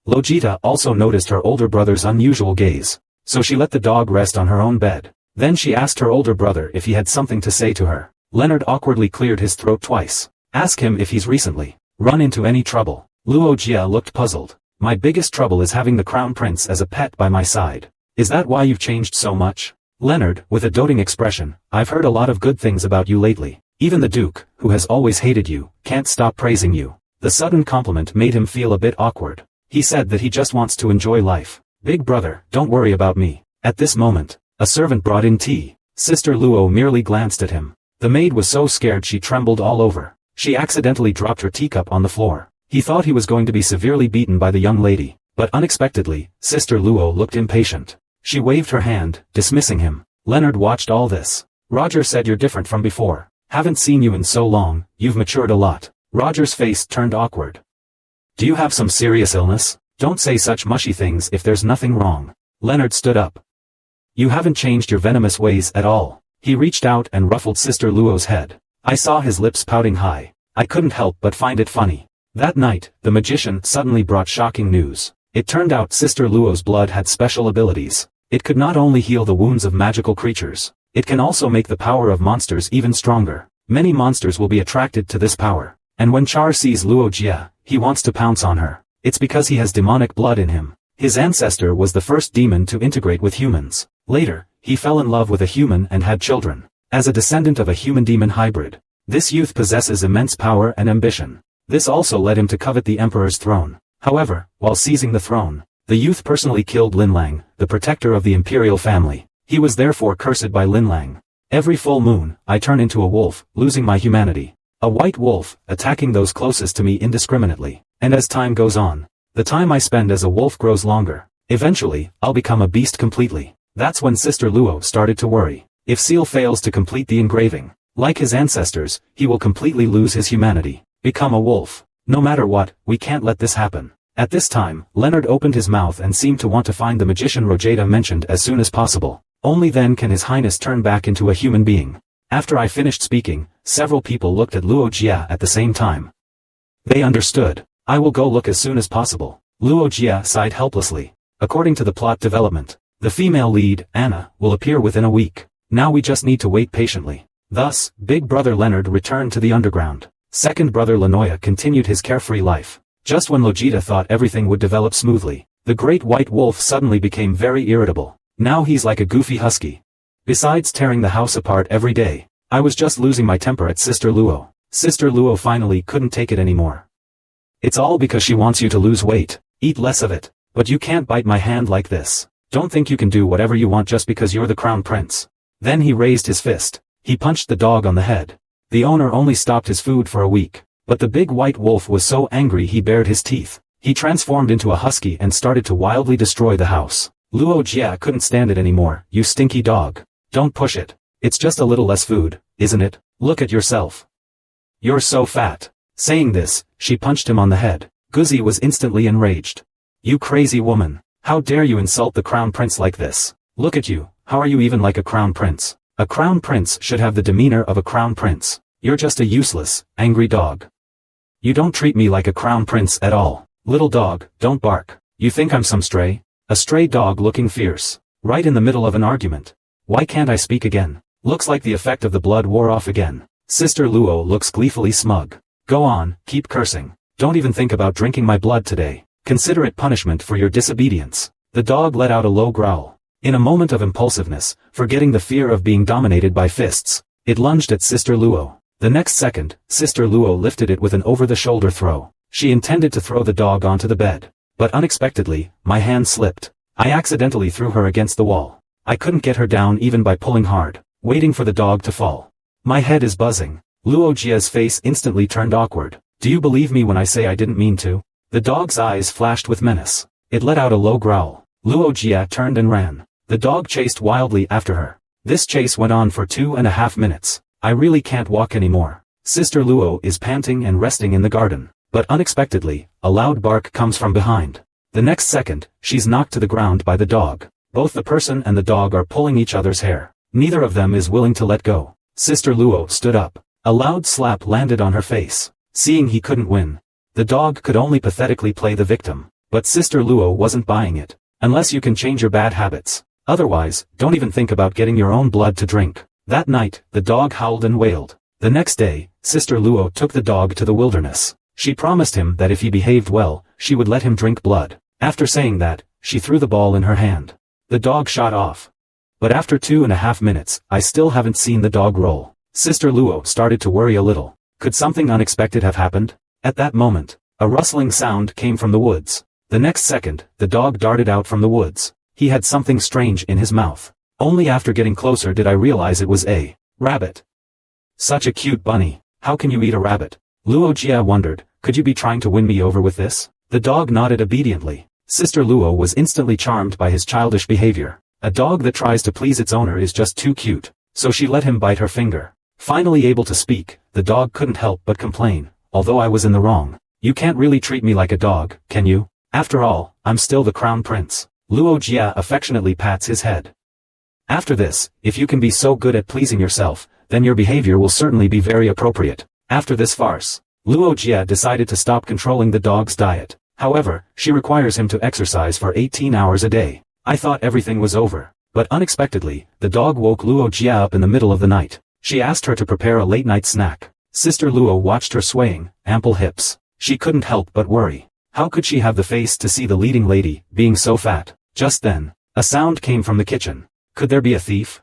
Logita also noticed her older brother's unusual gaze. So she let the dog rest on her own bed. Then she asked her older brother if he had something to say to her. Leonard awkwardly cleared his throat twice. Ask him if he's recently run into any trouble. Luo Jia looked puzzled. My biggest trouble is having the crown prince as a pet by my side. Is that why you've changed so much? Leonard, with a doting expression, I've heard a lot of good things about you lately. Even the Duke, who has always hated you, can't stop praising you. The sudden compliment made him feel a bit awkward. He said that he just wants to enjoy life. Big brother, don't worry about me. At this moment, a servant brought in tea. Sister Luo merely glanced at him. The maid was so scared she trembled all over. She accidentally dropped her teacup on the floor. He thought he was going to be severely beaten by the young lady, but unexpectedly, Sister Luo looked impatient. She waved her hand, dismissing him. Leonard watched all this. Roger said you're different from before. Haven't seen you in so long, you've matured a lot. Roger's face turned awkward. Do you have some serious illness? Don't say such mushy things if there's nothing wrong. Leonard stood up. You haven't changed your venomous ways at all. He reached out and ruffled Sister Luo's head. I saw his lips pouting high. I couldn't help but find it funny. That night, the magician suddenly brought shocking news. It turned out Sister Luo's blood had special abilities. It could not only heal the wounds of magical creatures, it can also make the power of monsters even stronger. Many monsters will be attracted to this power. And when Char sees Luo Jia, he wants to pounce on her. It's because he has demonic blood in him. His ancestor was the first demon to integrate with humans. Later, he fell in love with a human and had children. As a descendant of a human-demon hybrid, this youth possesses immense power and ambition. This also led him to covet the emperor's throne. However, while seizing the throne, the youth personally killed Linlang, the protector of the imperial family. He was therefore cursed by Linlang. Every full moon, I turn into a wolf, losing my humanity. A white wolf, attacking those closest to me indiscriminately. And as time goes on, the time I spend as a wolf grows longer. Eventually, I'll become a beast completely. That's when Sister Luo started to worry. If Seal fails to complete the engraving, like his ancestors, he will completely lose his humanity. Become a wolf. No matter what, we can't let this happen. At this time, Leonard opened his mouth and seemed to want to find the magician Rojeda mentioned as soon as possible. Only then can His Highness turn back into a human being. After I finished speaking, several people looked at Luo Jia at the same time. They understood. I will go look as soon as possible. Luo Jia sighed helplessly. According to the plot development, the female lead, Anna, will appear within a week. Now we just need to wait patiently. Thus, big brother Leonard returned to the underground. Second brother Lenoya continued his carefree life. Just when Logita thought everything would develop smoothly, the great white wolf suddenly became very irritable. Now he's like a goofy husky. Besides tearing the house apart every day, I was just losing my temper at Sister Luo. Sister Luo finally couldn't take it anymore. It's all because she wants you to lose weight. Eat less of it. But you can't bite my hand like this. Don't think you can do whatever you want just because you're the crown prince. Then he raised his fist. He punched the dog on the head. The owner only stopped his food for a week. But the big white wolf was so angry he bared his teeth. He transformed into a husky and started to wildly destroy the house. Luo Jia couldn't stand it anymore. You stinky dog. Don't push it. It's just a little less food, isn't it? Look at yourself. You're so fat. Saying this, she punched him on the head. Guzi was instantly enraged. You crazy woman. How dare you insult the crown prince like this? Look at you, how are you even like a crown prince? A crown prince should have the demeanor of a crown prince. You're just a useless, angry dog. You don't treat me like a crown prince at all. Little dog, don't bark. You think I'm some stray? A stray dog looking fierce. Right in the middle of an argument. Why can't I speak again? Looks like the effect of the blood wore off again. Sister Luo looks gleefully smug. Go on, keep cursing. Don't even think about drinking my blood today. Consider it punishment for your disobedience. The dog let out a low growl. In a moment of impulsiveness, forgetting the fear of being dominated by fists, it lunged at Sister Luo. The next second, Sister Luo lifted it with an over-the-shoulder throw. She intended to throw the dog onto the bed. But unexpectedly, my hand slipped. I accidentally threw her against the wall. I couldn't get her down even by pulling hard, waiting for the dog to fall. My head is buzzing. Luo Jia's face instantly turned awkward. Do you believe me when I say I didn't mean to? The dog's eyes flashed with menace. It let out a low growl. Luo Jia turned and ran. The dog chased wildly after her. This chase went on for 2.5 minutes. I really can't walk anymore. Sister Luo is panting and resting in the garden. But unexpectedly, a loud bark comes from behind. The next second, she's knocked to the ground by the dog. Both the person and the dog are pulling each other's hair. Neither of them is willing to let go. Sister Luo stood up. A loud slap landed on her face. Seeing he couldn't win, the dog could only pathetically play the victim. But Sister Luo wasn't buying it. Unless you can change your bad habits. Otherwise, don't even think about getting your own blood to drink. That night, the dog howled and wailed. The next day, Sister Luo took the dog to the wilderness. She promised him that if he behaved well, she would let him drink blood. After saying that, she threw the ball in her hand. The dog shot off. But after 2.5 minutes, I still haven't seen the dog roll. Sister Luo started to worry a little. Could something unexpected have happened? At that moment, a rustling sound came from the woods. The next second, the dog darted out from the woods. He had something strange in his mouth. Only after getting closer did I realize it was a rabbit. Such a cute bunny. How can you eat a rabbit? Luo Jia wondered, could you be trying to win me over with this? The dog nodded obediently. Sister Luo was instantly charmed by his childish behavior. A dog that tries to please its owner is just too cute. So she let him bite her finger. Finally able to speak, the dog couldn't help but complain. Although I was in the wrong. You can't really treat me like a dog, can you? After all, I'm still the crown prince. Luo Jia affectionately pats his head. After this, if you can be so good at pleasing yourself, then your behavior will certainly be very appropriate. After this farce, Luo Jia decided to stop controlling the dog's diet. However, she requires him to exercise for 18 hours a day. I thought everything was over. But unexpectedly, the dog woke Luo Jia up in the middle of the night. She asked her to prepare a late-night snack. Sister Luo watched her swaying, ample hips. She couldn't help but worry. How could she have the face to see the leading lady, being so fat? Just then, a sound came from the kitchen. Could there be a thief?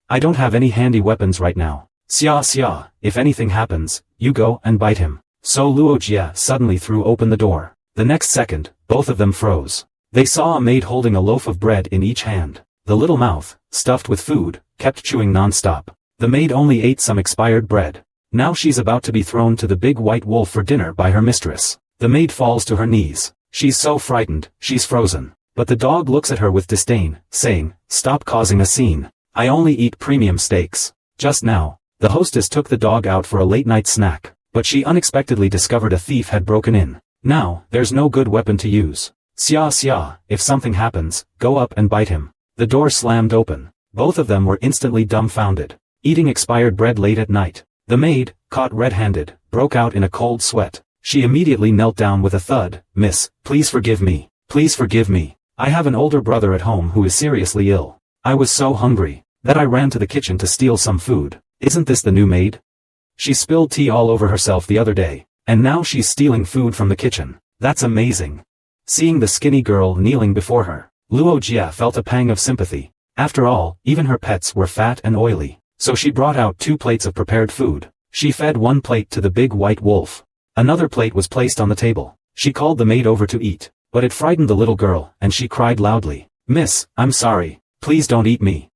I don't have any handy weapons right now. Xia Xia, if anything happens, you go and bite him. So Luo Jia suddenly threw open the door. The next second, both of them froze. They saw a maid holding a loaf of bread in each hand. The little mouth, stuffed with food, kept chewing non-stop. The maid only ate some expired bread. Now she's about to be thrown to the big white wolf for dinner by her mistress. The maid falls to her knees. She's so frightened, she's frozen. But the dog looks at her with disdain, saying, "Stop causing a scene. I only eat premium steaks." Just now, the hostess took the dog out for a late-night snack, but she unexpectedly discovered a thief had broken in. Now, there's no good weapon to use. Xia Xia, if something happens, go up and bite him. The door slammed open. Both of them were instantly dumbfounded. Eating expired bread late at night. The maid, caught red-handed, broke out in a cold sweat. She immediately knelt down with a thud. "Miss, please forgive me. Please forgive me. I have an older brother at home who is seriously ill. I was so hungry that I ran to the kitchen to steal some food. Isn't this the new maid? She spilled tea all over herself the other day, and now she's stealing food from the kitchen. That's amazing." Seeing the skinny girl kneeling before her, Luo Jia felt a pang of sympathy. After all, even her pets were fat and oily. So she brought out 2 plates of prepared food. She fed 1 plate to the big white wolf. Another plate was placed on the table. She called the maid over to eat. But it frightened the little girl, and she cried loudly. "Miss, I'm sorry. Please don't eat me."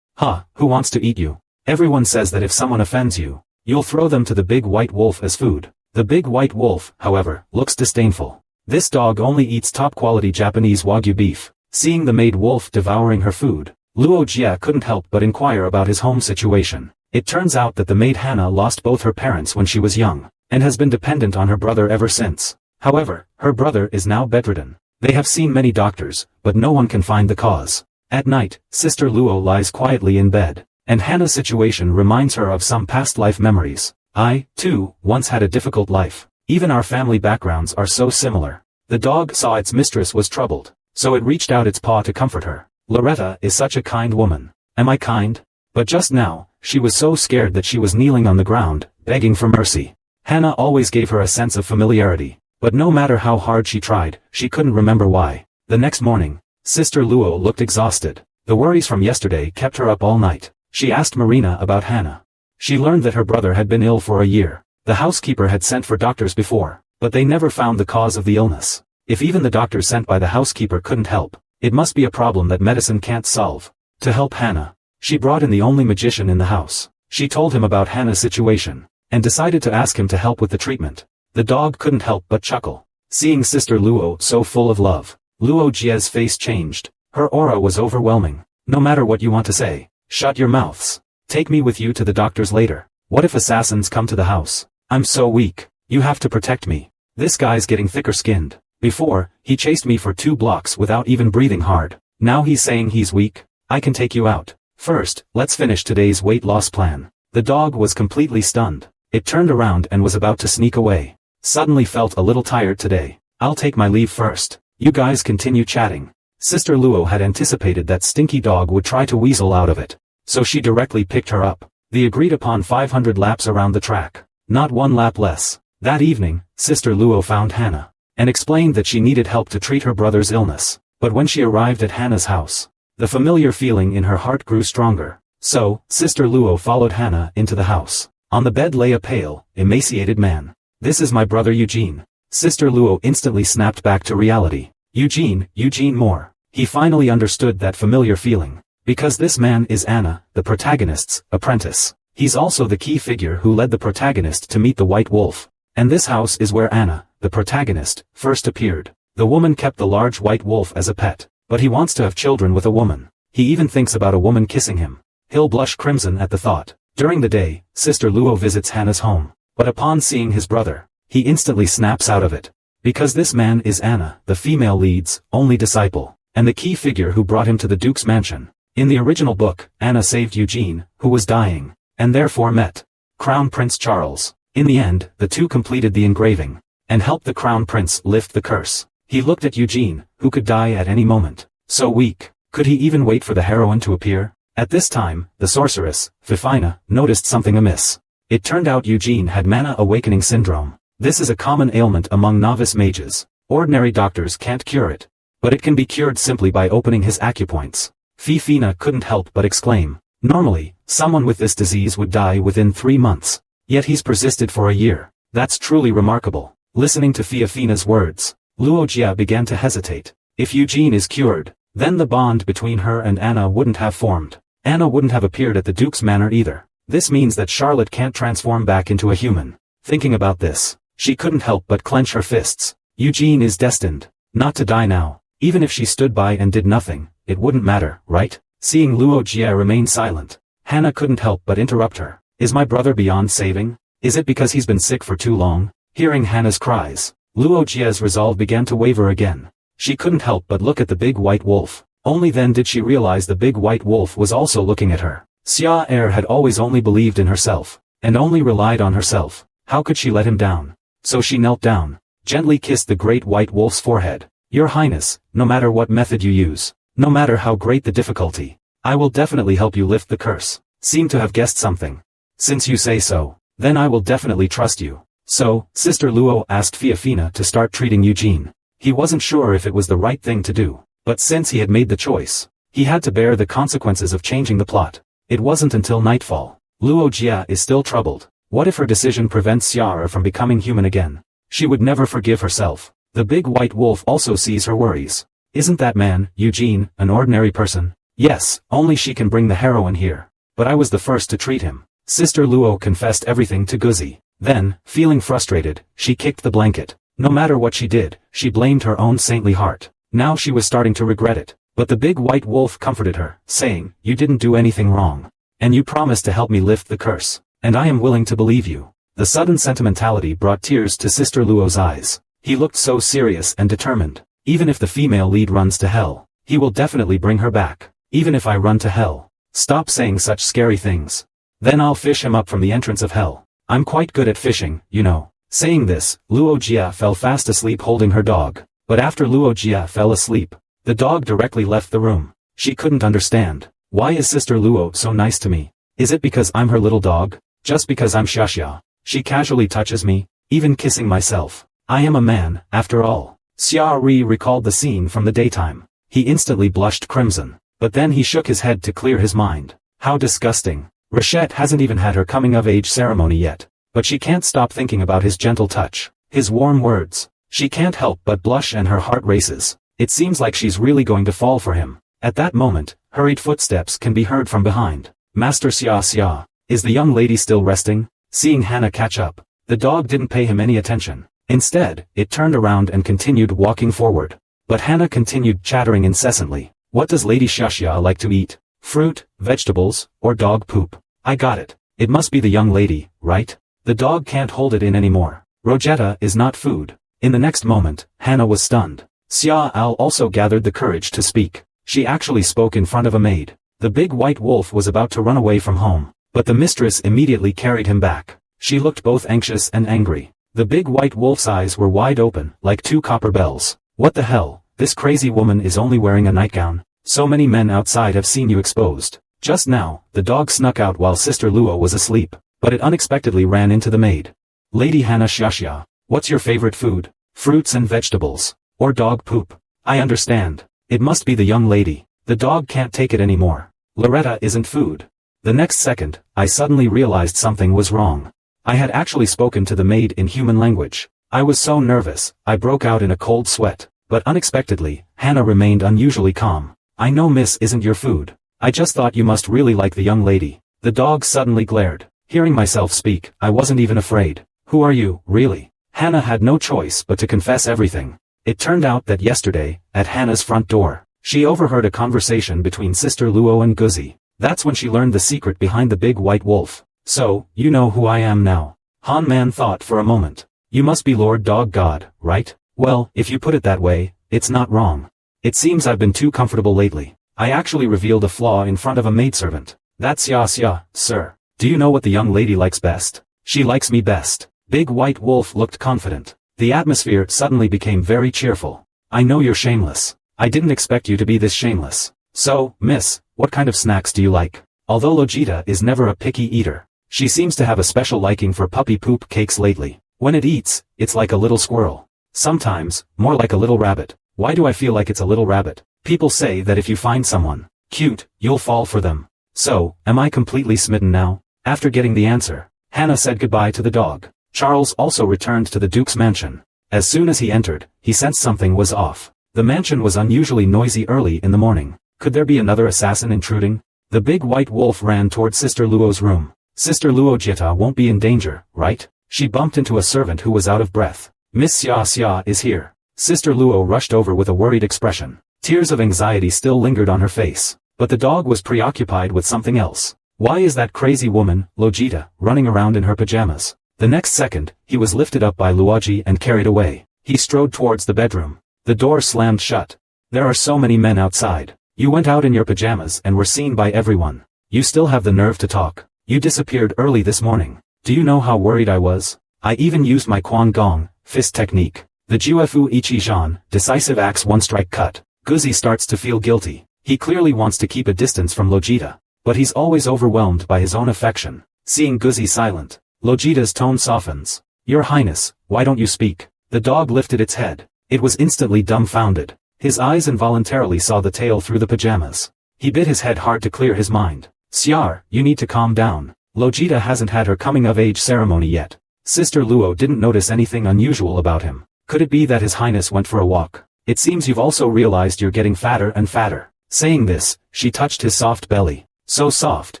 "Ha, who wants to eat you? Everyone says that if someone offends you, you'll throw them to the big white wolf as food." The big white wolf, however, looks disdainful. This dog only eats top-quality Japanese Wagyu beef. Seeing the maid wolf devouring her food, Luo Jia couldn't help but inquire about his home situation. It turns out that the maid Hannah lost both her parents when she was young, and has been dependent on her brother ever since. However, her brother is now bedridden. They have seen many doctors, but no one can find the cause. At night, Sister Luo lies quietly in bed, and Hannah's situation reminds her of some past life memories. "I, too, once had a difficult life. Even our family backgrounds are so similar." The dog saw its mistress was troubled, so it reached out its paw to comfort her. "Loretta is such a kind woman. Am I kind?" But just now, she was so scared that she was kneeling on the ground, begging for mercy. Hannah always gave her a sense of familiarity, but no matter how hard she tried, she couldn't remember why. The next morning, Sister Luo looked exhausted. The worries from yesterday kept her up all night. She asked Marina about Hannah. She learned that her brother had been ill for a year. The housekeeper had sent for doctors before, but they never found the cause of the illness. If even the doctors sent by the housekeeper couldn't help, it must be a problem that medicine can't solve. To help Hannah, she brought in the only magician in the house. She told him about Hannah's situation, and decided to ask him to help with the treatment. The dog couldn't help but chuckle. Seeing Sister Luo so full of love, Luo Jia's face changed. Her aura was overwhelming. "No matter what you want to say, shut your mouths. Take me with you to the doctors later. What if assassins come to the house? I'm so weak. You have to protect me. This guy's getting thicker-skinned. Before, he chased me for 2 blocks without even breathing hard. Now he's saying he's weak. I can take you out. First, let's finish today's weight loss plan." The dog was completely stunned. It turned around and was about to sneak away. Suddenly felt a little tired today. "I'll take my leave first. You guys continue chatting." Sister Luo had anticipated that stinky dog would try to weasel out of it, so she directly picked her up. They agreed upon 500 laps around the track. Not 1 lap less. That evening, Sister Luo found Hannah, and explained that she needed help to treat her brother's illness. But when she arrived at Hannah's house, the familiar feeling in her heart grew stronger. So, Sister Luo followed Hannah into the house. On the bed lay a pale, emaciated man. "This is my brother Eugene." Sister Luo instantly snapped back to reality. Eugene Moore. He finally understood that familiar feeling. Because this man is Anna, the protagonist's apprentice. He's also the key figure who led the protagonist to meet the White Wolf. And this house is where Anna, the protagonist, first appeared. The woman kept the large white wolf as a pet, but he wants to have children with a woman. He even thinks about a woman kissing him. He'll blush crimson at the thought. During the day, Sister Luo visits Hannah's home, but upon seeing his brother, he instantly snaps out of it. Because this man is Anna, the female lead's only disciple, and the key figure who brought him to the Duke's mansion. In the original book, Anna saved Eugene, who was dying, and therefore met Crown Prince Charles. In the end, the two completed the engraving, and helped the Crown Prince lift the curse. He looked at Eugene, who could die at any moment. So weak, could he even wait for the heroine to appear? At this time, the sorceress, Fifina, noticed something amiss. It turned out Eugene had mana awakening syndrome. This is a common ailment among novice mages. Ordinary doctors can't cure it, but it can be cured simply by opening his acupoints. Fifina couldn't help but exclaim. Normally, someone with this disease would die within 3 months. Yet he's persisted for a year. That's truly remarkable. Listening to Fifina's words, Luo Jia began to hesitate. If Eugene is cured, then the bond between her and Anna wouldn't have formed. Anna wouldn't have appeared at the Duke's manor either. This means that Charlotte can't transform back into a human. Thinking about this, she couldn't help but clench her fists. Eugene is destined not to die now. Even if she stood by and did nothing, it wouldn't matter, right? Seeing Luo Jia remain silent, Hannah couldn't help but interrupt her. Is my brother beyond saving? Is it because he's been sick for too long? Hearing Hannah's cries, Luo Jia's resolve began to waver again. She couldn't help but look at the big white wolf. Only then did she realize the big white wolf was also looking at her. Xia Er had always only believed in herself, and only relied on herself. How could she let him down? So she knelt down, gently kissed the great white wolf's forehead. Your Highness, no matter what method you use, no matter how great the difficulty, I will definitely help you lift the curse. Seem to have guessed something. Since you say so, then I will definitely trust you. So, Sister Luo asked Fifina to start treating Eugene. He wasn't sure if it was the right thing to do, but since he had made the choice, he had to bear the consequences of changing the plot. It wasn't until nightfall. Luo Jia is still troubled. What if her decision prevents Xiara from becoming human again? She would never forgive herself. The big white wolf also sees her worries. Isn't that man, Eugene, an ordinary person? Yes, only she can bring the heroine here. But I was the first to treat him. Sister Luo confessed everything to Guzi. Then, feeling frustrated, she kicked the blanket. No matter what she did, she blamed her own saintly heart. Now she was starting to regret it. But the big white wolf comforted her, saying, "You didn't do anything wrong. And you promised to help me lift the curse. And I am willing to believe you." The sudden sentimentality brought tears to Sister Luo's eyes. He looked so serious and determined. Even if the female lead runs to hell, he will definitely bring her back. Even if I run to hell. Stop saying such scary things. Then I'll fish him up from the entrance of hell. I'm quite good at fishing, you know. Saying this, Luo Jia fell fast asleep holding her dog. But after Luo Jia fell asleep, the dog directly left the room. She couldn't understand. Why is Sister Luo so nice to me? Is it because I'm her little dog? Just because I'm Xiaxia. She casually touches me, even kissing myself. I am a man, after all. Xia Ri recalled the scene from the daytime. He instantly blushed crimson. But then he shook his head to clear his mind. How disgusting. Rachette hasn't even had her coming-of-age ceremony yet. But she can't stop thinking about his gentle touch, his warm words. She can't help but blush and her heart races. It seems like she's really going to fall for him. At that moment, hurried footsteps can be heard from behind. Master Xia Xia, is the young lady still resting? Seeing Hannah catch up, the dog didn't pay him any attention. Instead, it turned around and continued walking forward. But Hannah continued chattering incessantly. What does Lady Xiaxia like to eat? Fruit, vegetables, or dog poop? I got it. It must be the young lady, right? The dog can't hold it in anymore. Rogetta is not food. In the next moment, Hannah was stunned. Xia Al also gathered the courage to speak. She actually spoke in front of a maid. The big white wolf was about to run away from home. But the mistress immediately carried him back. She looked both anxious and angry. The big white wolf's eyes were wide open, like two copper bells. What the hell? This crazy woman is only wearing a nightgown. So many men outside have seen you exposed. Just now, the dog snuck out while Sister Luo was asleep, but it unexpectedly ran into the maid. Lady Hannah Xiaxia, what's your favorite food? Fruits and vegetables. Or dog poop? I understand. It must be the young lady. The dog can't take it anymore. Loretta isn't food. The next second, I suddenly realized something was wrong. I had actually spoken to the maid in human language. I was so nervous, I broke out in a cold sweat. But unexpectedly, Hannah remained unusually calm. I know miss isn't your food. I just thought you must really like the young lady. The dog suddenly glared. Hearing myself speak, I wasn't even afraid. Who are you, really? Hannah had no choice but to confess everything. It turned out that yesterday, at Hannah's front door, she overheard a conversation between Sister Luo and Guzi. That's when she learned the secret behind the big white wolf. So, you know who I am now. Han Man thought for a moment. You must be Lord Dog God, right? Well, if you put it that way, it's not wrong. It seems I've been too comfortable lately. I actually revealed a flaw in front of a maidservant. That's Xia Xia, sir. Do you know what the young lady likes best? She likes me best. Big white wolf looked confident. The atmosphere suddenly became very cheerful. I know you're shameless. I didn't expect you to be this shameless. So, miss, what kind of snacks do you like? Although Logita is never a picky eater, she seems to have a special liking for puppy poop cakes lately. When it eats, it's like a little squirrel. Sometimes, more like a little rabbit. Why do I feel like it's a little rabbit? People say that if you find someone cute, you'll fall for them. So, am I completely smitten now? After getting the answer, Hannah said goodbye to the dog. Charles also returned to the Duke's mansion. As soon as he entered, he sensed something was off. The mansion was unusually noisy early in the morning. Could there be another assassin intruding? The big white wolf ran toward Sister Luo's room. Sister Luo Jieta won't be in danger, right? She bumped into a servant who was out of breath. Miss Xia Xia is here. Sister Luo rushed over with a worried expression. Tears of anxiety still lingered on her face. But the dog was preoccupied with something else. Why is that crazy woman, Logita, running around in her pajamas? The next second, he was lifted up by Luoji and carried away. He strode towards the bedroom. The door slammed shut. There are so many men outside. You went out in your pajamas and were seen by everyone. You still have the nerve to talk. You disappeared early this morning. Do you know how worried I was? I even used my Quan Gong fist technique. The Juefu Ichi Zhan, decisive axe one-strike cut. Guzi starts to feel guilty. He clearly wants to keep a distance from Logita. But he's always overwhelmed by his own affection. Seeing Guzi silent, Logita's tone softens. Your Highness, why don't you speak? The dog lifted its head. It was instantly dumbfounded. His eyes involuntarily saw the tail through the pajamas. He bit his head hard to clear his mind. Xiar, you need to calm down. Logita hasn't had her coming-of-age ceremony yet. Sister Luo didn't notice anything unusual about him. Could it be that His Highness went for a walk? It seems you've also realized you're getting fatter and fatter. Saying this, she touched his soft belly. So soft,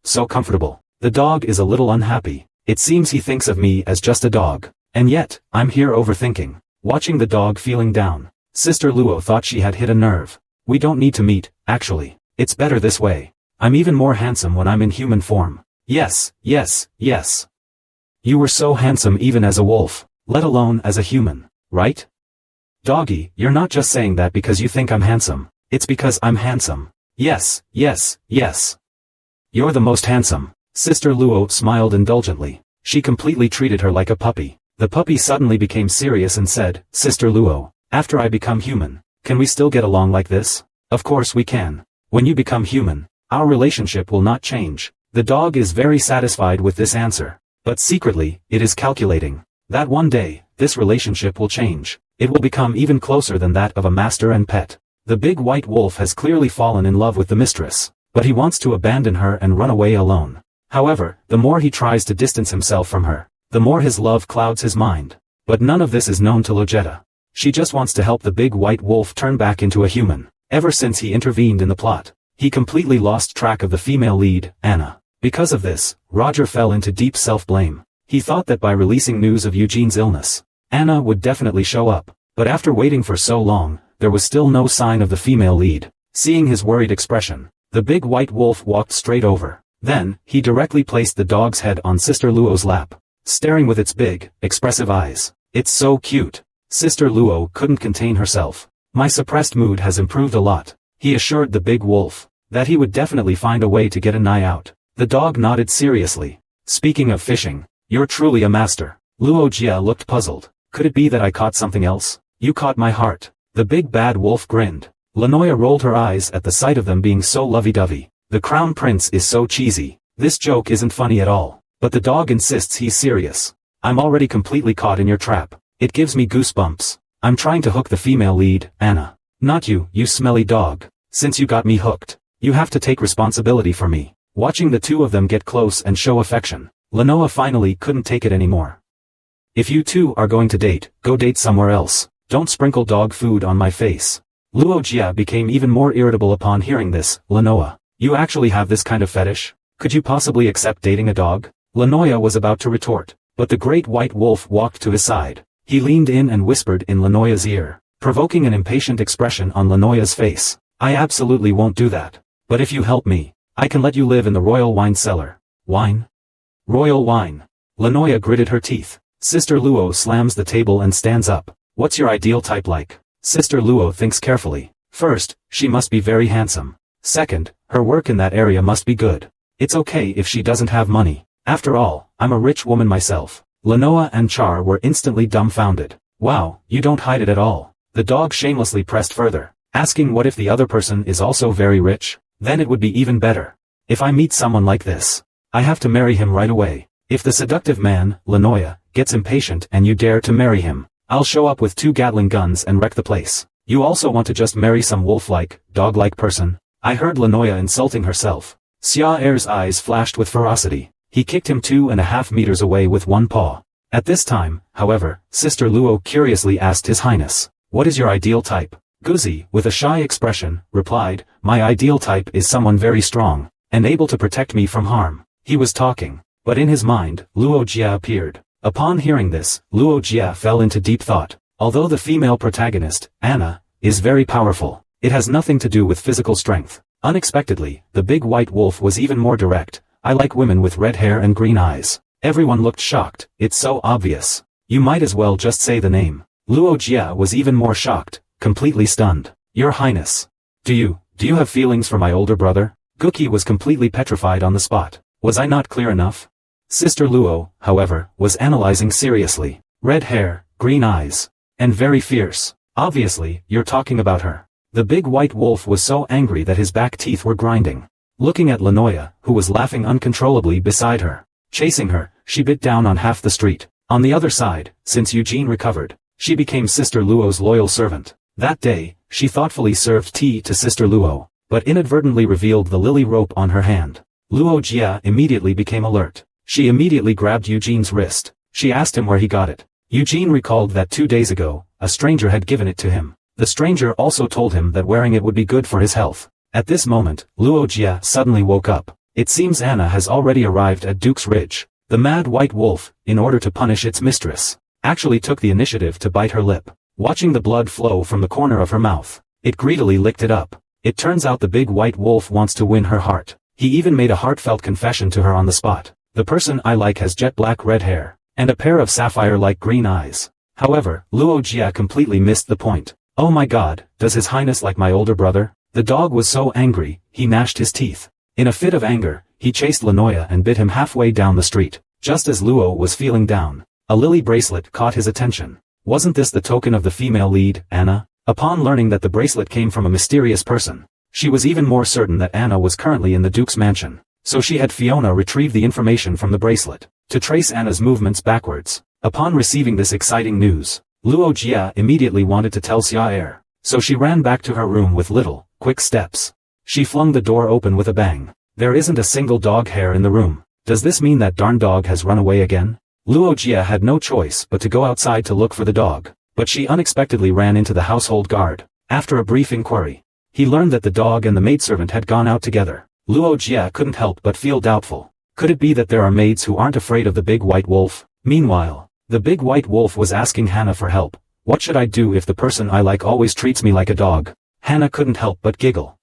so comfortable. The dog is a little unhappy. It seems he thinks of me as just a dog. And yet, I'm here overthinking. Watching the dog feeling down. Sister Luo thought she had hit a nerve. We don't need to meet, actually. It's better this way. I'm even more handsome when I'm in human form. Yes, yes, yes. You were so handsome even as a wolf, let alone as a human, right? Doggy, you're not just saying that because you think I'm handsome. It's because I'm handsome. Yes, yes, yes. You're the most handsome. Sister Luo smiled indulgently. She completely treated her like a puppy. The puppy suddenly became serious and said, Sister Luo, after I become human, can we still get along like this? Of course we can. When you become human, our relationship will not change. The dog is very satisfied with this answer. But secretly, it is calculating that one day, this relationship will change. It will become even closer than that of a master and pet. The big white wolf has clearly fallen in love with the mistress, but he wants to abandon her and run away alone. However, the more he tries to distance himself from her, the more his love clouds his mind. But none of this is known to Logetta. She just wants to help the big white wolf turn back into a human. Ever since he intervened in the plot, he completely lost track of the female lead, Anna. Because of this, Roger fell into deep self-blame. He thought that by releasing news of Eugene's illness, Anna would definitely show up. But after waiting for so long, there was still no sign of the female lead. Seeing his worried expression, the big white wolf walked straight over. Then, he directly placed the dog's head on Sister Luo's lap, staring with its big, expressive eyes. It's so cute. Sister Luo couldn't contain herself. My suppressed mood has improved a lot. He assured the big wolf that he would definitely find a way to get a night out. The dog nodded seriously. Speaking of fishing, you're truly a master. Luo Jia looked puzzled. Could it be that I caught something else? You caught my heart. The big bad wolf grinned. Lanoya rolled her eyes at the sight of them being so lovey-dovey. The crown prince is so cheesy. This joke isn't funny at all. But the dog insists he's serious. I'm already completely caught in your trap. It gives me goosebumps. I'm trying to hook the female lead, Anna. Not you, you smelly dog. Since you got me hooked, you have to take responsibility for me. Watching the two of them get close and show affection, Lanoa finally couldn't take it anymore. If you two are going to date, go date somewhere else. Don't sprinkle dog food on my face. Luo Jia became even more irritable upon hearing this. Lanoa, you actually have this kind of fetish? Could you possibly accept dating a dog? Lanoya was about to retort, but the great white wolf walked to his side. He leaned in and whispered in Lanoya's ear, provoking an impatient expression on Lanoya's face. I absolutely won't do that. But if you help me, I can let you live in the royal wine cellar. Wine? Royal wine. Lanoya gritted her teeth. Sister Luo slams the table and stands up. What's your ideal type like? Sister Luo thinks carefully. First, she must be very handsome. Second, her work in that area must be good. It's okay if she doesn't have money. After all, I'm a rich woman myself. Lanoa and Char were instantly dumbfounded. Wow, you don't hide it at all. The dog shamelessly pressed further, asking what if the other person is also very rich? Then it would be even better. If I meet someone like this, I have to marry him right away. If the seductive man, Lanoya, gets impatient and you dare to marry him, I'll show up with 2 Gatling guns and wreck the place. You also want to just marry some wolf-like, dog-like person? I heard Lanoya insulting herself. Xia Er's eyes flashed with ferocity. He kicked him 2.5 meters away with one paw. At this time, however, Sister Luo curiously asked His Highness, what is your ideal type? Guzi, with a shy expression, replied, my ideal type is someone very strong, and able to protect me from harm. He was talking, but in his mind, Luo Jia appeared. Upon hearing this, Luo Jia fell into deep thought. Although the female protagonist, Anna, is very powerful, it has nothing to do with physical strength. Unexpectedly, the big white wolf was even more direct. I like women with red hair and green eyes. Everyone looked shocked. It's so obvious. You might as well just say the name. Luo Jia was even more shocked, completely stunned. Your Highness. Do you have feelings for my older brother? Guki was completely petrified on the spot. Was I not clear enough? Sister Luo, however, was analyzing seriously. Red hair, green eyes, and very fierce. Obviously, you're talking about her. The big white wolf was so angry that his back teeth were grinding. Looking at Lanoya, who was laughing uncontrollably beside her. Chasing her, she bit down on half the street. On the other side, since Eugene recovered, she became Sister Luo's loyal servant. That day, she thoughtfully served tea to Sister Luo, but inadvertently revealed the lily rope on her hand. Luo Jia immediately became alert. She immediately grabbed Eugene's wrist. She asked him where he got it. Eugene recalled that 2 days ago, a stranger had given it to him. The stranger also told him that wearing it would be good for his health. At this moment, Luo Jia suddenly woke up. It seems Anna has already arrived at Duke's Ridge. The mad white wolf, in order to punish its mistress, actually took the initiative to bite her lip. Watching the blood flow from the corner of her mouth, it greedily licked it up. It turns out the big white wolf wants to win her heart. He even made a heartfelt confession to her on the spot. The person I like has jet black red hair, and a pair of sapphire-like green eyes. However, Luo Jia completely missed the point. Oh my god, does his highness like my older brother? The dog was so angry, he gnashed his teeth. In a fit of anger, he chased Lanoya and bit him halfway down the street. Just as Luo was feeling down, a lily bracelet caught his attention. Wasn't this the token of the female lead, Anna? Upon learning that the bracelet came from a mysterious person, she was even more certain that Anna was currently in the Duke's mansion. So she had Fiona retrieve the information from the bracelet, to trace Anna's movements backwards. Upon receiving this exciting news, Luo Jia immediately wanted to tell Xia. So she ran back to her room with little, quick steps. She flung the door open with a bang. There isn't a single dog hair in the room. Does this mean that darn dog has run away again? Luo Jia had no choice but to go outside to look for the dog, but she unexpectedly ran into the household guard. After a brief inquiry, he learned that the dog and the maidservant had gone out together. Luo Jia couldn't help but feel doubtful. Could it be that there are maids who aren't afraid of the big white wolf? Meanwhile, the big white wolf was asking Hannah for help. What should I do if the person I like always treats me like a dog? Hannah couldn't help but giggle.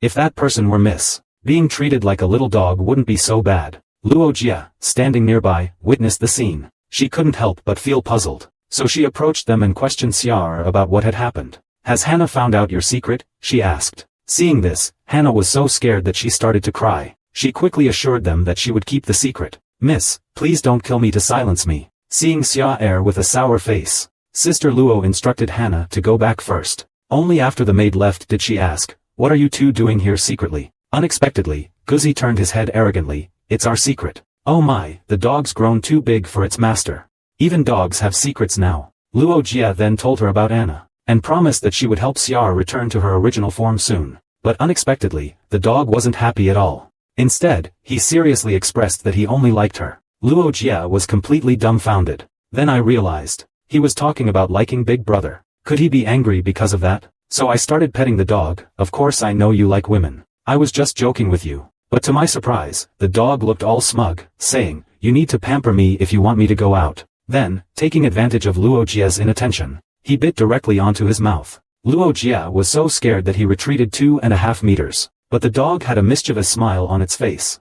If that person were Miss, being treated like a little dog wouldn't be so bad. Luo Jia, standing nearby, witnessed the scene. She couldn't help but feel puzzled, so she approached them and questioned Xia about what had happened. Has Hannah found out your secret? She asked. Seeing this, Hannah was so scared that she started to cry. She quickly assured them that she would keep the secret. Miss, please don't kill me to silence me. Seeing Xia with a sour face, Sister Luo instructed Hannah to go back first. Only after the maid left did she ask, what are you two doing here secretly? Unexpectedly, Guzzi turned his head arrogantly. It's our secret. Oh my, the dog's grown too big for its master. Even dogs have secrets now. Luo Jia then told her about Anna, and promised that she would help Xia return to her original form soon. But unexpectedly, the dog wasn't happy at all. Instead, he seriously expressed that he only liked her. Luo Jia was completely dumbfounded. Then I realized, he was talking about liking Big Brother. Could he be angry because of that? So I started petting the dog. Of course I know you like women. I was just joking with you. But to my surprise, the dog looked all smug, saying, you need to pamper me if you want me to go out. Then, taking advantage of Luo Jia's inattention, he bit directly onto his mouth. Luo Jia was so scared that he retreated 2.5 meters, but the dog had a mischievous smile on its face.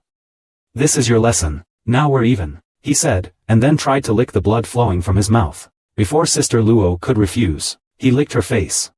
This is your lesson. Now we're even, he said, and then tried to lick the blood flowing from his mouth. Before Sister Luo could refuse, he licked her face.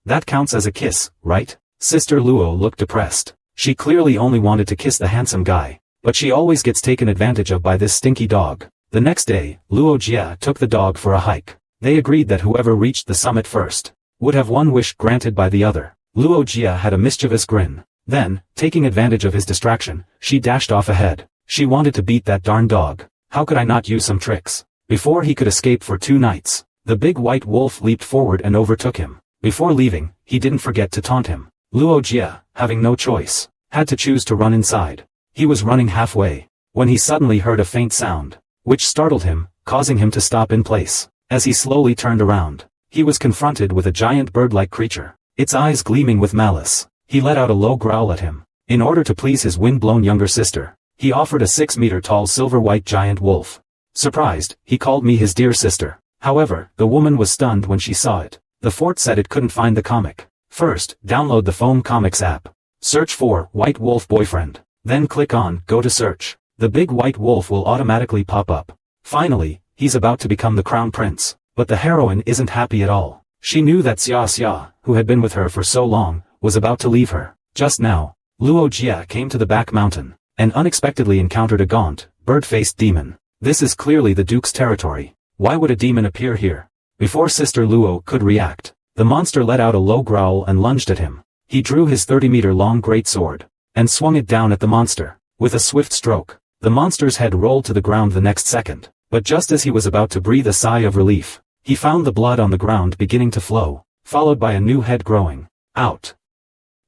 That counts as a kiss, right? Sister Luo looked depressed. She clearly only wanted to kiss the handsome guy, but she always gets taken advantage of by this stinky dog. The next day, Luo Jia took the dog for a hike. They agreed that whoever reached the summit first would have one wish granted by the other. Luo Jia had a mischievous grin. Then, taking advantage of his distraction, she dashed off ahead. She wanted to beat that darn dog. How could I not use some tricks? Before he could escape for 2 nights, the big white wolf leaped forward and overtook him. Before leaving, he didn't forget to taunt him. Luo Jia, having no choice, had to choose to run inside. He was running halfway, when he suddenly heard a faint sound, which startled him, causing him to stop in place. As he slowly turned around, he was confronted with a giant bird-like creature, its eyes gleaming with malice. He let out a low growl at him. In order to please his wind-blown younger sister, he offered a 6-meter-tall silver-white giant wolf. Surprised, he called me his dear sister. However, the woman was stunned when she saw it. The fort said it couldn't find the comic. First, download the Foam Comics app. Search for White Wolf Boyfriend. Then click on Go to Search. The big white wolf will automatically pop up. Finally, he's about to become the crown prince. But the heroine isn't happy at all. She knew that Xia, who had been with her for so long, was about to leave her. Just now, Luo Jia came to the back mountain, and unexpectedly encountered a gaunt, bird-faced demon. This is clearly the Duke's territory. Why would a demon appear here? Before Sister Luo could react, the monster let out a low growl and lunged at him. He drew his 30-meter-long greatsword, and swung it down at the monster. With a swift stroke, the monster's head rolled to the ground the next second. But just as he was about to breathe a sigh of relief, he found the blood on the ground beginning to flow, followed by a new head growing out.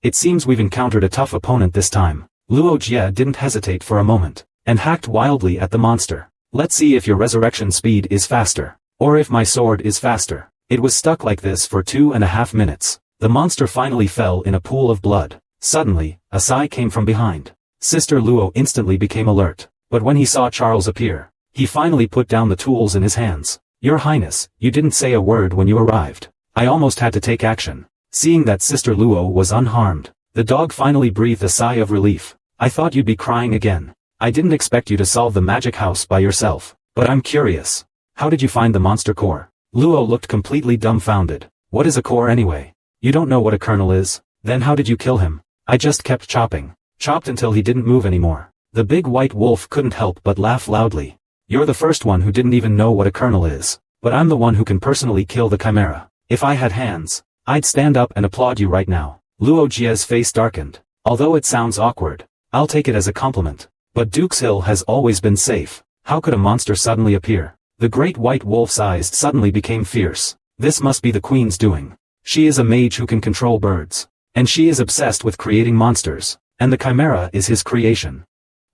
It seems we've encountered a tough opponent this time. Luo Jia didn't hesitate for a moment, and hacked wildly at the monster. Let's see if your resurrection speed is faster, or if my sword is faster. It was stuck like this for 2.5 minutes. The monster finally fell in a pool of blood. Suddenly, a sigh came from behind. Sister Luo instantly became alert, but when he saw Charles appear, he finally put down the tools in his hands. Your Highness, you didn't say a word when you arrived. I almost had to take action. Seeing that Sister Luo was unharmed, the dog finally breathed a sigh of relief. I thought you'd be crying again. I didn't expect you to solve the magic house by yourself, but I'm curious. How did you find the monster core? Luo looked completely dumbfounded. What is a core anyway? You don't know what a kernel is? Then how did you kill him? I just kept chopping. Chopped until he didn't move anymore. The big white wolf couldn't help but laugh loudly. You're the first one who didn't even know what a kernel is, but I'm the one who can personally kill the chimera. If I had hands, I'd stand up and applaud you right now. Luo Jie's face darkened. Although it sounds awkward, I'll take it as a compliment. But Duke's Hill has always been safe. How could a monster suddenly appear? The great white wolf's eyes suddenly became fierce. This must be the queen's doing. She is a mage who can control birds. And she is obsessed with creating monsters. And the chimera is his creation.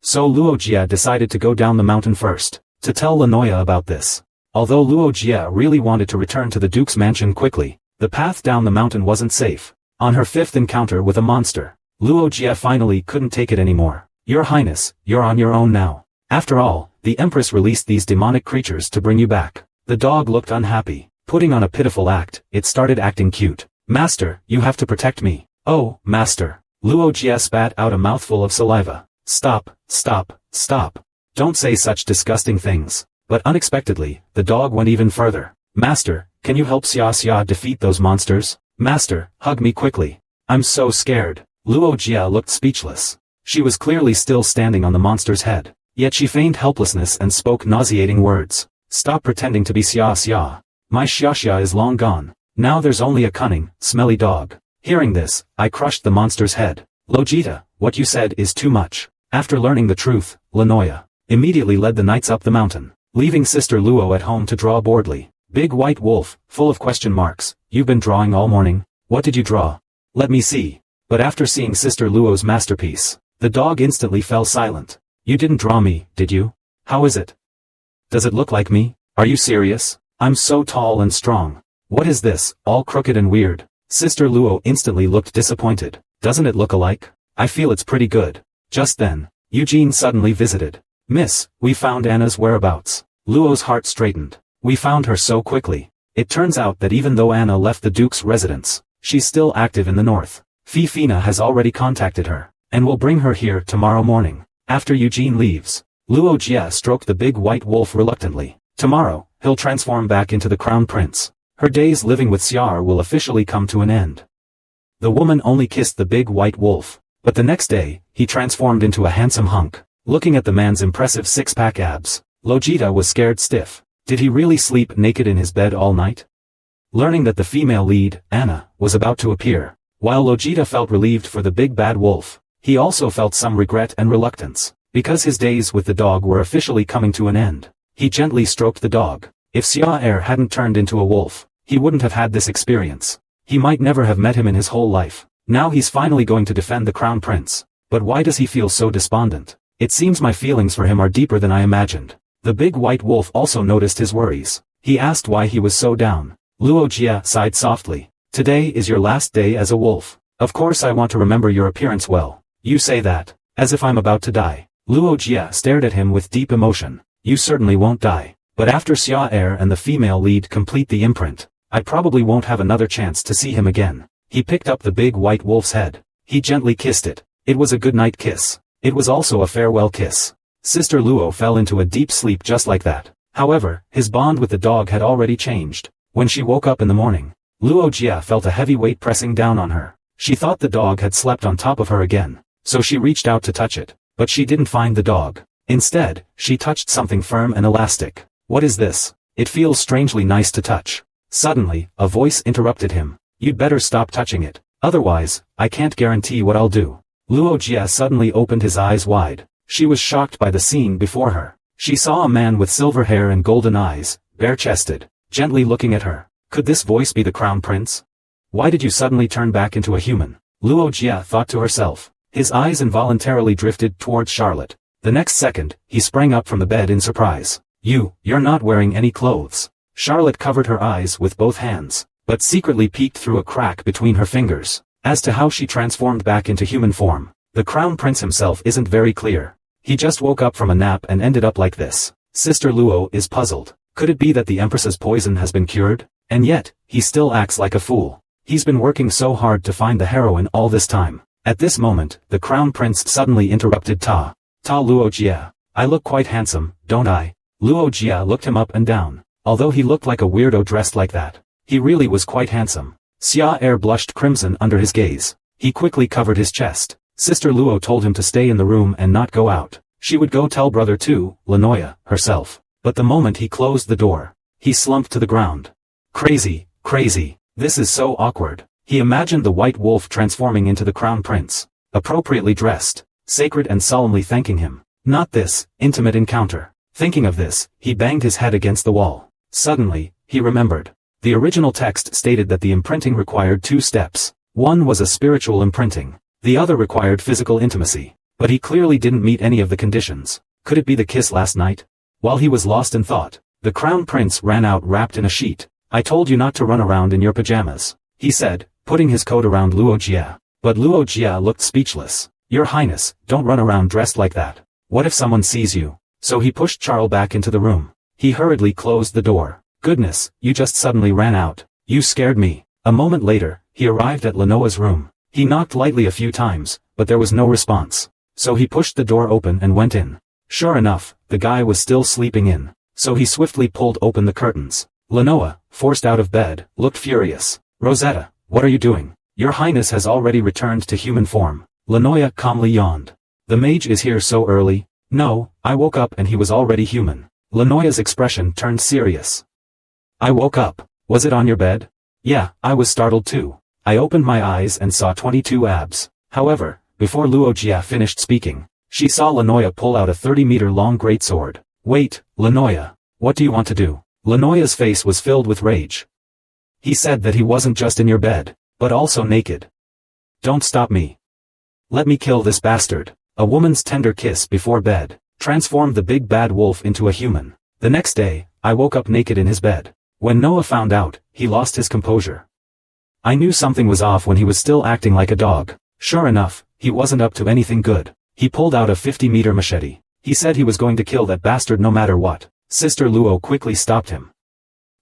So Luo Jie decided to go down the mountain first, to tell Lanoya about this. Although Luo Jie really wanted to return to the Duke's mansion quickly, the path down the mountain wasn't safe. On her fifth encounter with a monster, Luo Jie finally couldn't take it anymore. Your Highness, you're on your own now. After all, the Empress released these demonic creatures to bring you back. The dog looked unhappy. Putting on a pitiful act, it started acting cute. Master, you have to protect me. Oh, Master. Luo Jie spat out a mouthful of saliva. Stop, stop, stop. Don't say such disgusting things. But unexpectedly, the dog went even further. Master, can you help Xia Xia defeat those monsters? Master, hug me quickly. I'm so scared. Luo Jie looked speechless. She was clearly still standing on the monster's head. Yet she feigned helplessness and spoke nauseating words. Stop pretending to be Xia Xia. My Xia Xia is long gone. Now there's only a cunning, smelly dog. Hearing this, I crushed the monster's head. Lojita, what you said is too much. After learning the truth, Lanoya immediately led the knights up the mountain, leaving Sister Luo at home to draw boredly. Big white wolf, full of question marks. You've been drawing all morning. What did you draw? Let me see. But after seeing Sister Luo's masterpiece, the dog instantly fell silent. You didn't draw me, did you? How is it? Does it look like me? Are you serious? I'm so tall and strong. What is this, all crooked and weird? Sister Luo instantly looked disappointed. Doesn't it look alike? I feel it's pretty good. Just then, Eugene suddenly visited. Miss, we found Anna's whereabouts. Luo's heart straightened. We found her so quickly. It turns out that even though Anna left the Duke's residence, she's still active in the north. Fifina has already contacted her, and will bring her here tomorrow morning. After Eugene leaves, Luo Jie stroked the big white wolf reluctantly. Tomorrow, he'll transform back into the crown prince. Her days living with Xiar will officially come to an end. The woman only kissed the big white wolf, but the next day, he transformed into a handsome hunk. Looking at the man's impressive six-pack abs, Lojita was scared stiff. Did he really sleep naked in his bed all night? Learning that the female lead, Anna, was about to appear, while Lojita felt relieved for the big bad wolf, he also felt some regret and reluctance, because his days with the dog were officially coming to an end. He gently stroked the dog. If Xia Er hadn't turned into a wolf, he wouldn't have had this experience. He might never have met him in his whole life. Now he's finally going to defend the crown prince. But why does he feel so despondent? It seems my feelings for him are deeper than I imagined. The big white wolf also noticed his worries. He asked why he was so down. Luo Jie sighed softly. Today is your last day as a wolf. Of course I want to remember your appearance well. You say that, as if I'm about to die. Luo Jie stared at him with deep emotion. You certainly won't die. But after Xia Er and the female lead complete the imprint, I probably won't have another chance to see him again. He picked up the big white wolf's head. He gently kissed it. It was a goodnight kiss. It was also a farewell kiss. Sister Luo fell into a deep sleep just like that. However, his bond with the dog had already changed. When she woke up in the morning, Luo Jie felt a heavy weight pressing down on her. She thought the dog had slept on top of her again, so she reached out to touch it, but she didn't find the dog. Instead, she touched something firm and elastic. What is this? It feels strangely nice to touch. Suddenly, a voice interrupted him. You'd better stop touching it. Otherwise, I can't guarantee what I'll do. Luo Jie suddenly opened his eyes wide. She was shocked by the scene before her. She saw a man with silver hair and golden eyes, bare-chested, gently looking at her. Could this voice be the crown prince? Why did you suddenly turn back into a human? Luo Jie thought to herself. His eyes involuntarily drifted towards Charlotte. The next second, he sprang up from the bed in surprise. You're not wearing any clothes. Charlotte covered her eyes with both hands, but secretly peeked through a crack between her fingers. As to how she transformed back into human form, the Crown Prince himself isn't very clear. He just woke up from a nap and ended up like this. Sister Luo is puzzled. Could it be that the Empress's poison has been cured? And yet, he still acts like a fool. He's been working so hard to find the heroine all this time. At this moment, the Crown Prince suddenly interrupted Ta Luo Jia. I look quite handsome, don't I? Luo Jia looked him up and down. Although he looked like a weirdo dressed like that, he really was quite handsome. Xia Er blushed crimson under his gaze. He quickly covered his chest. Sister Luo told him to stay in the room and not go out. She would go tell brother too, Lanoya, herself. But the moment he closed the door, he slumped to the ground. Crazy, this is so awkward. He imagined the white wolf transforming into the Crown Prince, appropriately dressed, sacred and solemnly thanking him. Not this intimate encounter. Thinking of this, he banged his head against the wall. Suddenly, he remembered. The original text stated that the imprinting required 2 steps. One was a spiritual imprinting. The other required physical intimacy. But he clearly didn't meet any of the conditions. Could it be the kiss last night? While he was lost in thought, the Crown Prince ran out wrapped in a sheet. I told you not to run around in your pajamas, he said, putting his coat around Luo Jia. But Luo Jia looked speechless. Your Highness, don't run around dressed like that. What if someone sees you? So he pushed Charles back into the room. He hurriedly closed the door. Goodness, you just suddenly ran out. You scared me. A moment later, he arrived at Lanoa's room. He knocked lightly a few times, but there was no response. So he pushed the door open and went in. Sure enough, the guy was still sleeping in. So he swiftly pulled open the curtains. Lanoa, forced out of bed, looked furious. Rosetta, what are you doing? Your Highness has already returned to human form. Lanoya calmly yawned. The mage is here so early? No, I woke up and he was already human. Lanoya's expression turned serious. I woke up. Was it on your bed? Yeah, I was startled too. I opened my eyes and saw 22 abs. However, before Luo Jia finished speaking, she saw Lanoya pull out a 30-meter-long greatsword. Wait, Lanoya. What do you want to do? Lanoya's face was filled with rage. He said that he wasn't just in your bed, but also naked. Don't stop me. Let me kill this bastard. A woman's tender kiss before bed transformed the big bad wolf into a human. The next day, I woke up naked in his bed. When Noah found out, he lost his composure. I knew something was off when he was still acting like a dog. Sure enough, he wasn't up to anything good. He pulled out a 50-meter machete. He said he was going to kill that bastard no matter what. Sister Luo quickly stopped him.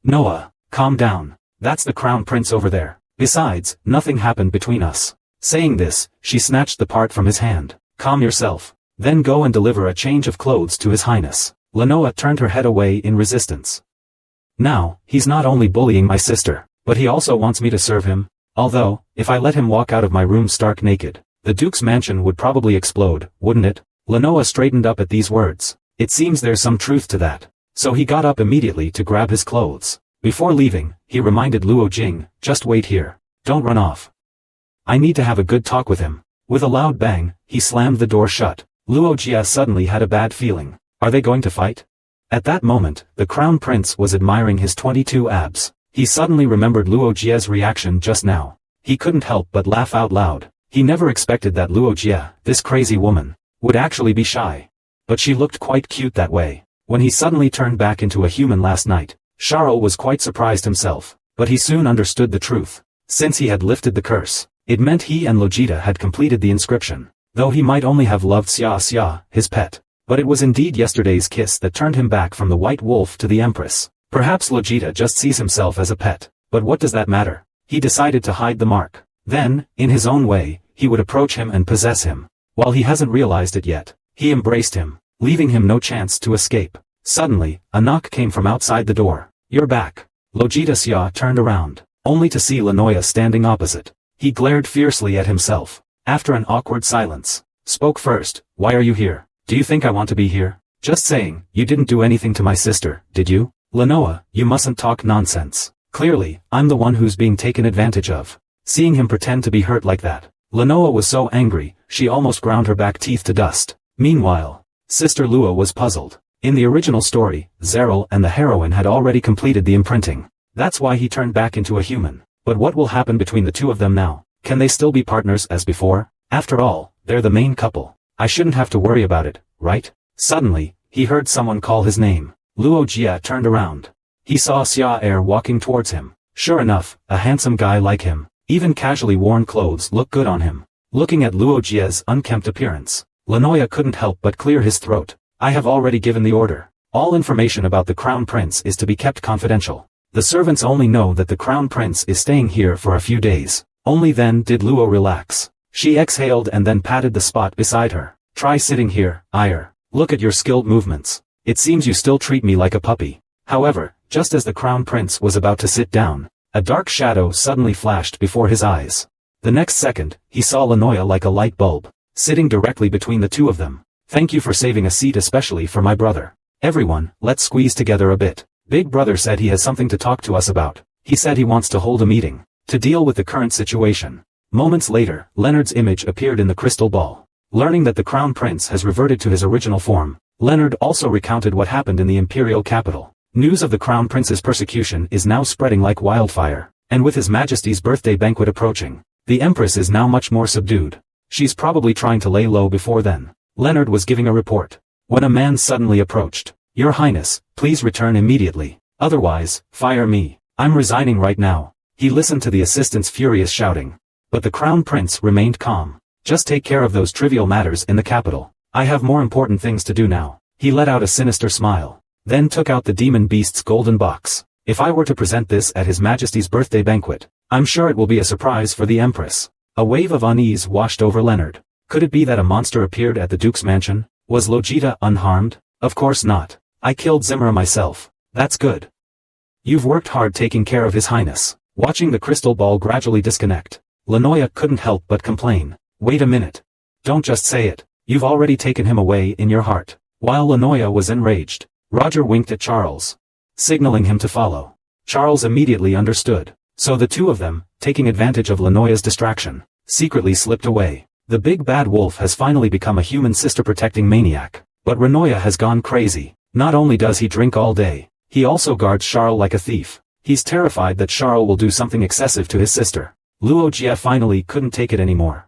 Noah, calm down. That's the Crown Prince over there. Besides, nothing happened between us. Saying this, she snatched the part from his hand. Calm yourself. Then go and deliver a change of clothes to His Highness. Lanoa turned her head away in resistance. Now, he's not only bullying my sister, but he also wants me to serve him. Although, if I let him walk out of my room stark naked, the Duke's mansion would probably explode, wouldn't it? Lanoa straightened up at these words. It seems there's some truth to that. So he got up immediately to grab his clothes. Before leaving, he reminded Luo Jing, just wait here. Don't run off. I need to have a good talk with him. With a loud bang, he slammed the door shut. Luo Jia suddenly had a bad feeling. Are they going to fight? At that moment, the Crown Prince was admiring his 22 abs. He suddenly remembered Luo Jia's reaction just now. He couldn't help but laugh out loud. He never expected that Luo Jia, this crazy woman, would actually be shy. But she looked quite cute that way. When he suddenly turned back into a human last night, Charles was quite surprised himself. But he soon understood the truth. Since he had lifted the curse, it meant he and Logita had completed the inscription. Though he might only have loved Xia, his pet. But it was indeed yesterday's kiss that turned him back from the white wolf to the Empress. Perhaps Logita just sees himself as a pet. But what does that matter? He decided to hide the mark. Then, in his own way, he would approach him and possess him. While he hasn't realized it yet, he embraced him, leaving him no chance to escape. Suddenly, a knock came from outside the door. You're back. Logita Xia turned around, only to see Lanoya standing opposite. He glared fiercely at himself. After an awkward silence, spoke first. Why are you here? Do you think I want to be here? Just saying, you didn't do anything to my sister, did you? Lanoa, you mustn't talk nonsense. Clearly, I'm the one who's being taken advantage of. Seeing him pretend to be hurt like that, Lanoa was so angry, she almost ground her back teeth to dust. Meanwhile, Sister Luo was puzzled. In the original story, Zeril and the heroine had already completed the imprinting. That's why he turned back into a human. But what will happen between the two of them now? Can they still be partners as before? After all, they're the main couple. I shouldn't have to worry about it, right? Suddenly, he heard someone call his name. Luo Jia turned around. He saw Xia Er walking towards him. Sure enough, a handsome guy like him. Even casually worn clothes look good on him. Looking at Luo Jie's unkempt appearance, Lenoya couldn't help but clear his throat. I have already given the order. All information about the Crown Prince is to be kept confidential. The servants only know that the Crown Prince is staying here for a few days. Only then did Luo relax. She exhaled and then patted the spot beside her. Try sitting here, Ire. Look at your skilled movements. It seems you still treat me like a puppy. However, just as the Crown Prince was about to sit down, a dark shadow suddenly flashed before his eyes. The next second, he saw Lenoya like a light bulb, sitting directly between the two of them. Thank you for saving a seat especially for my brother. Everyone, let's squeeze together a bit. Big brother said he has something to talk to us about. He said he wants to hold a meeting, to deal with the current situation. Moments later, Leonard's image appeared in the crystal ball. Learning that the Crown Prince has reverted to his original form, Leonard also recounted what happened in the imperial capital. News of the Crown Prince's persecution is now spreading like wildfire, and with His Majesty's birthday banquet approaching, the Empress is now much more subdued. She's probably trying to lay low before then. Leonard was giving a report, when a man suddenly approached. Your Highness, please return immediately. Otherwise, fire me. I'm resigning right now. He listened to the assistant's furious shouting. But the Crown Prince remained calm. Just take care of those trivial matters in the capital. I have more important things to do now. He let out a sinister smile, then took out the demon beast's golden box. If I were to present this at His Majesty's birthday banquet, I'm sure it will be a surprise for the Empress. A wave of unease washed over Leonard. Could it be that a monster appeared at the Duke's mansion? Was Logita unharmed? Of course not. I killed Zimra myself. That's good. You've worked hard taking care of His Highness. Watching the crystal ball gradually disconnect, Lenoya couldn't help but complain. Wait a minute. Don't just say it. You've already taken him away in your heart. While Lenoya was enraged, Roger winked at Charles, signaling him to follow. Charles immediately understood. So the two of them, taking advantage of Lenoya's distraction, secretly slipped away. The big bad wolf has finally become a human sister-protecting maniac. But Lenoya has gone crazy. Not only does he drink all day, he also guards Charles like a thief. He's terrified that Charles will do something excessive to his sister. Luo Jie finally couldn't take it anymore.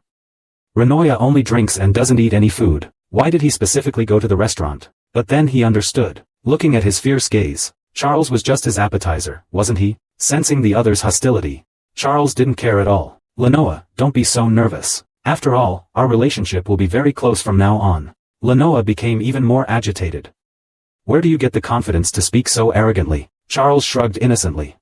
Lenoya only drinks and doesn't eat any food. Why did he specifically go to the restaurant? But then he understood. Looking at his fierce gaze, Charles was just his appetizer, wasn't he? Sensing the other's hostility, Charles didn't care at all. Lenoya, don't be so nervous. After all, our relationship will be very close from now on. Lenoya became even more agitated. Where do you get the confidence to speak so arrogantly? Charles shrugged innocently.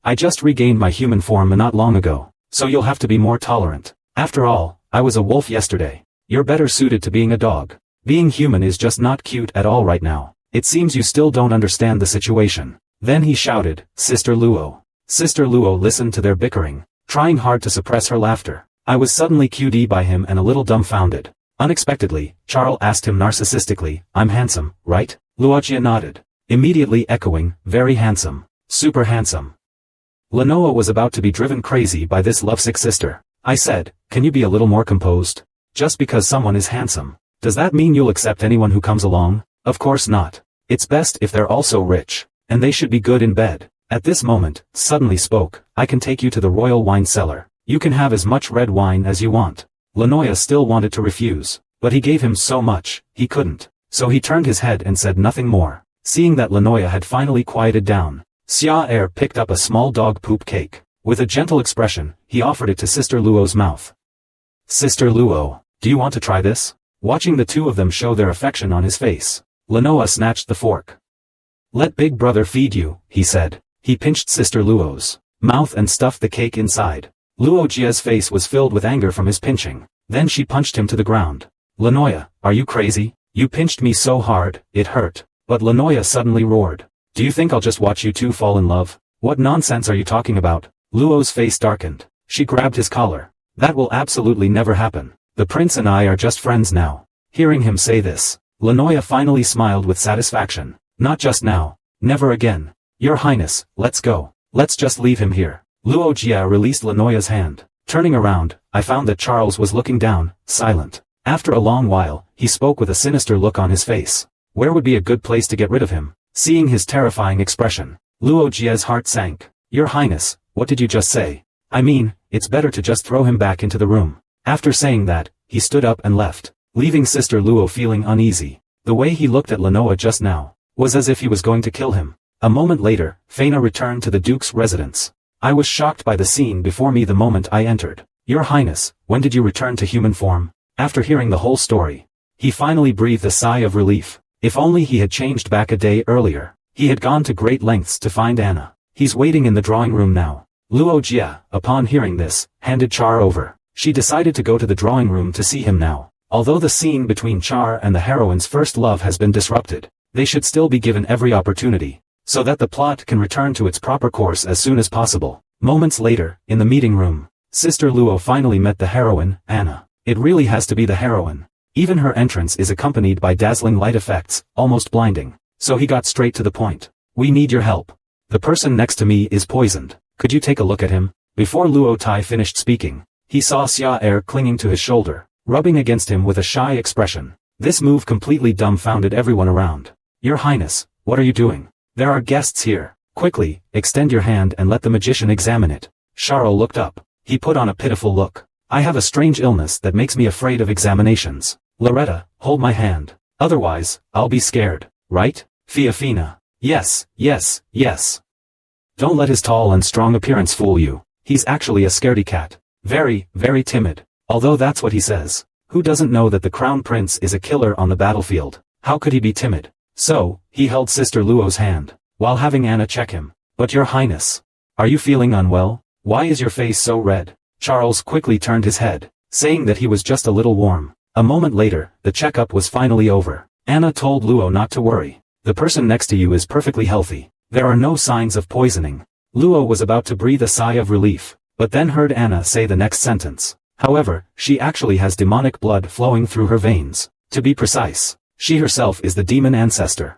I just regained my human form not long ago, so you'll have to be more tolerant. After all, I was a wolf yesterday. You're better suited to being a dog. Being human is just not cute at all right now. It seems you still don't understand the situation. Then he shouted, Sister Luo. Sister Luo listened to their bickering, trying hard to suppress her laughter. I was suddenly QD by him and a little dumbfounded. Unexpectedly, Charles asked him narcissistically, I'm handsome, right? Luojia nodded, immediately echoing, very handsome, super handsome. Lenoya was about to be driven crazy by this lovesick sister. I said, can you be a little more composed? Just because someone is handsome, does that mean you'll accept anyone who comes along? Of course not. It's best if they're also rich, and they should be good in bed. At this moment, suddenly spoke, I can take you to the royal wine cellar. You can have as much red wine as you want. Lenoya still wanted to refuse, but he gave him so much, he couldn't. So he turned his head and said nothing more. Seeing that Lenoya had finally quieted down, Xia Er picked up a small dog poop cake. With a gentle expression, he offered it to Sister Luo's mouth. Sister Luo, do you want to try this? Watching the two of them show their affection on his face, Lenoya snatched the fork. Let big brother feed you, he said. He pinched Sister Luo's mouth and stuffed the cake inside. Luo Jie's face was filled with anger from his pinching. Then she punched him to the ground. Lenoya, are you crazy? You pinched me so hard, it hurt. But Lenoya suddenly roared. Do you think I'll just watch you two fall in love? What nonsense are you talking about? Luo's face darkened. She grabbed his collar. That will absolutely never happen. The prince and I are just friends now. Hearing him say this, Lenoya finally smiled with satisfaction. Not just now. Never again. Your Highness, let's go. Let's just leave him here. Luo Jia released Lenoya's hand. Turning around, I found that Charles was looking down, silent. After a long while, he spoke with a sinister look on his face. Where would be a good place to get rid of him? Seeing his terrifying expression, Luo Jia's heart sank. Your Highness, what did you just say? I mean, it's better to just throw him back into the room. After saying that, he stood up and left, leaving Sister Luo feeling uneasy. The way he looked at Lenoya just now was as if he was going to kill him. A moment later, Feina returned to the Duke's residence. I was shocked by the scene before me the moment I entered. Your Highness, when did you return to human form? After hearing the whole story, he finally breathed a sigh of relief. If only he had changed back a day earlier. He had gone to great lengths to find Anna. He's waiting in the drawing room now. Luo Jia, upon hearing this, handed Char over. She decided to go to the drawing room to see him now. Although the scene between Char and the heroine's first love has been disrupted, they should still be given every opportunity, so that the plot can return to its proper course as soon as possible. Moments later, in the meeting room, Sister Luo finally met the heroine, Anna. It really has to be the heroine. Even her entrance is accompanied by dazzling light effects, almost blinding. So he got straight to the point. We need your help. The person next to me is poisoned. Could you take a look at him? Before Luo Tai finished speaking, he saw Xia Er clinging to his shoulder, rubbing against him with a shy expression. This move completely dumbfounded everyone around. Your Highness, what are you doing? There are guests here. Quickly, extend your hand and let the magician examine it. Charles looked up. He put on a pitiful look. I have a strange illness that makes me afraid of examinations. Loretta, hold my hand. Otherwise, I'll be scared, right? Fiafina. Yes, yes, yes. Don't let his tall and strong appearance fool you. He's actually a scaredy cat. Very, very timid. Although that's what he says. Who doesn't know that the Crown Prince is a killer on the battlefield? How could he be timid? So, he held Sister Luo's hand, while having Anna check him. But Your Highness, are you feeling unwell? Why is your face so red? Charles quickly turned his head, saying that he was just a little warm. A moment later, the checkup was finally over. Anna told Luo not to worry. The person next to you is perfectly healthy. There are no signs of poisoning. Luo was about to breathe a sigh of relief, but then heard Anna say the next sentence. However, she actually has demonic blood flowing through her veins. To be precise, she herself is the demon ancestor.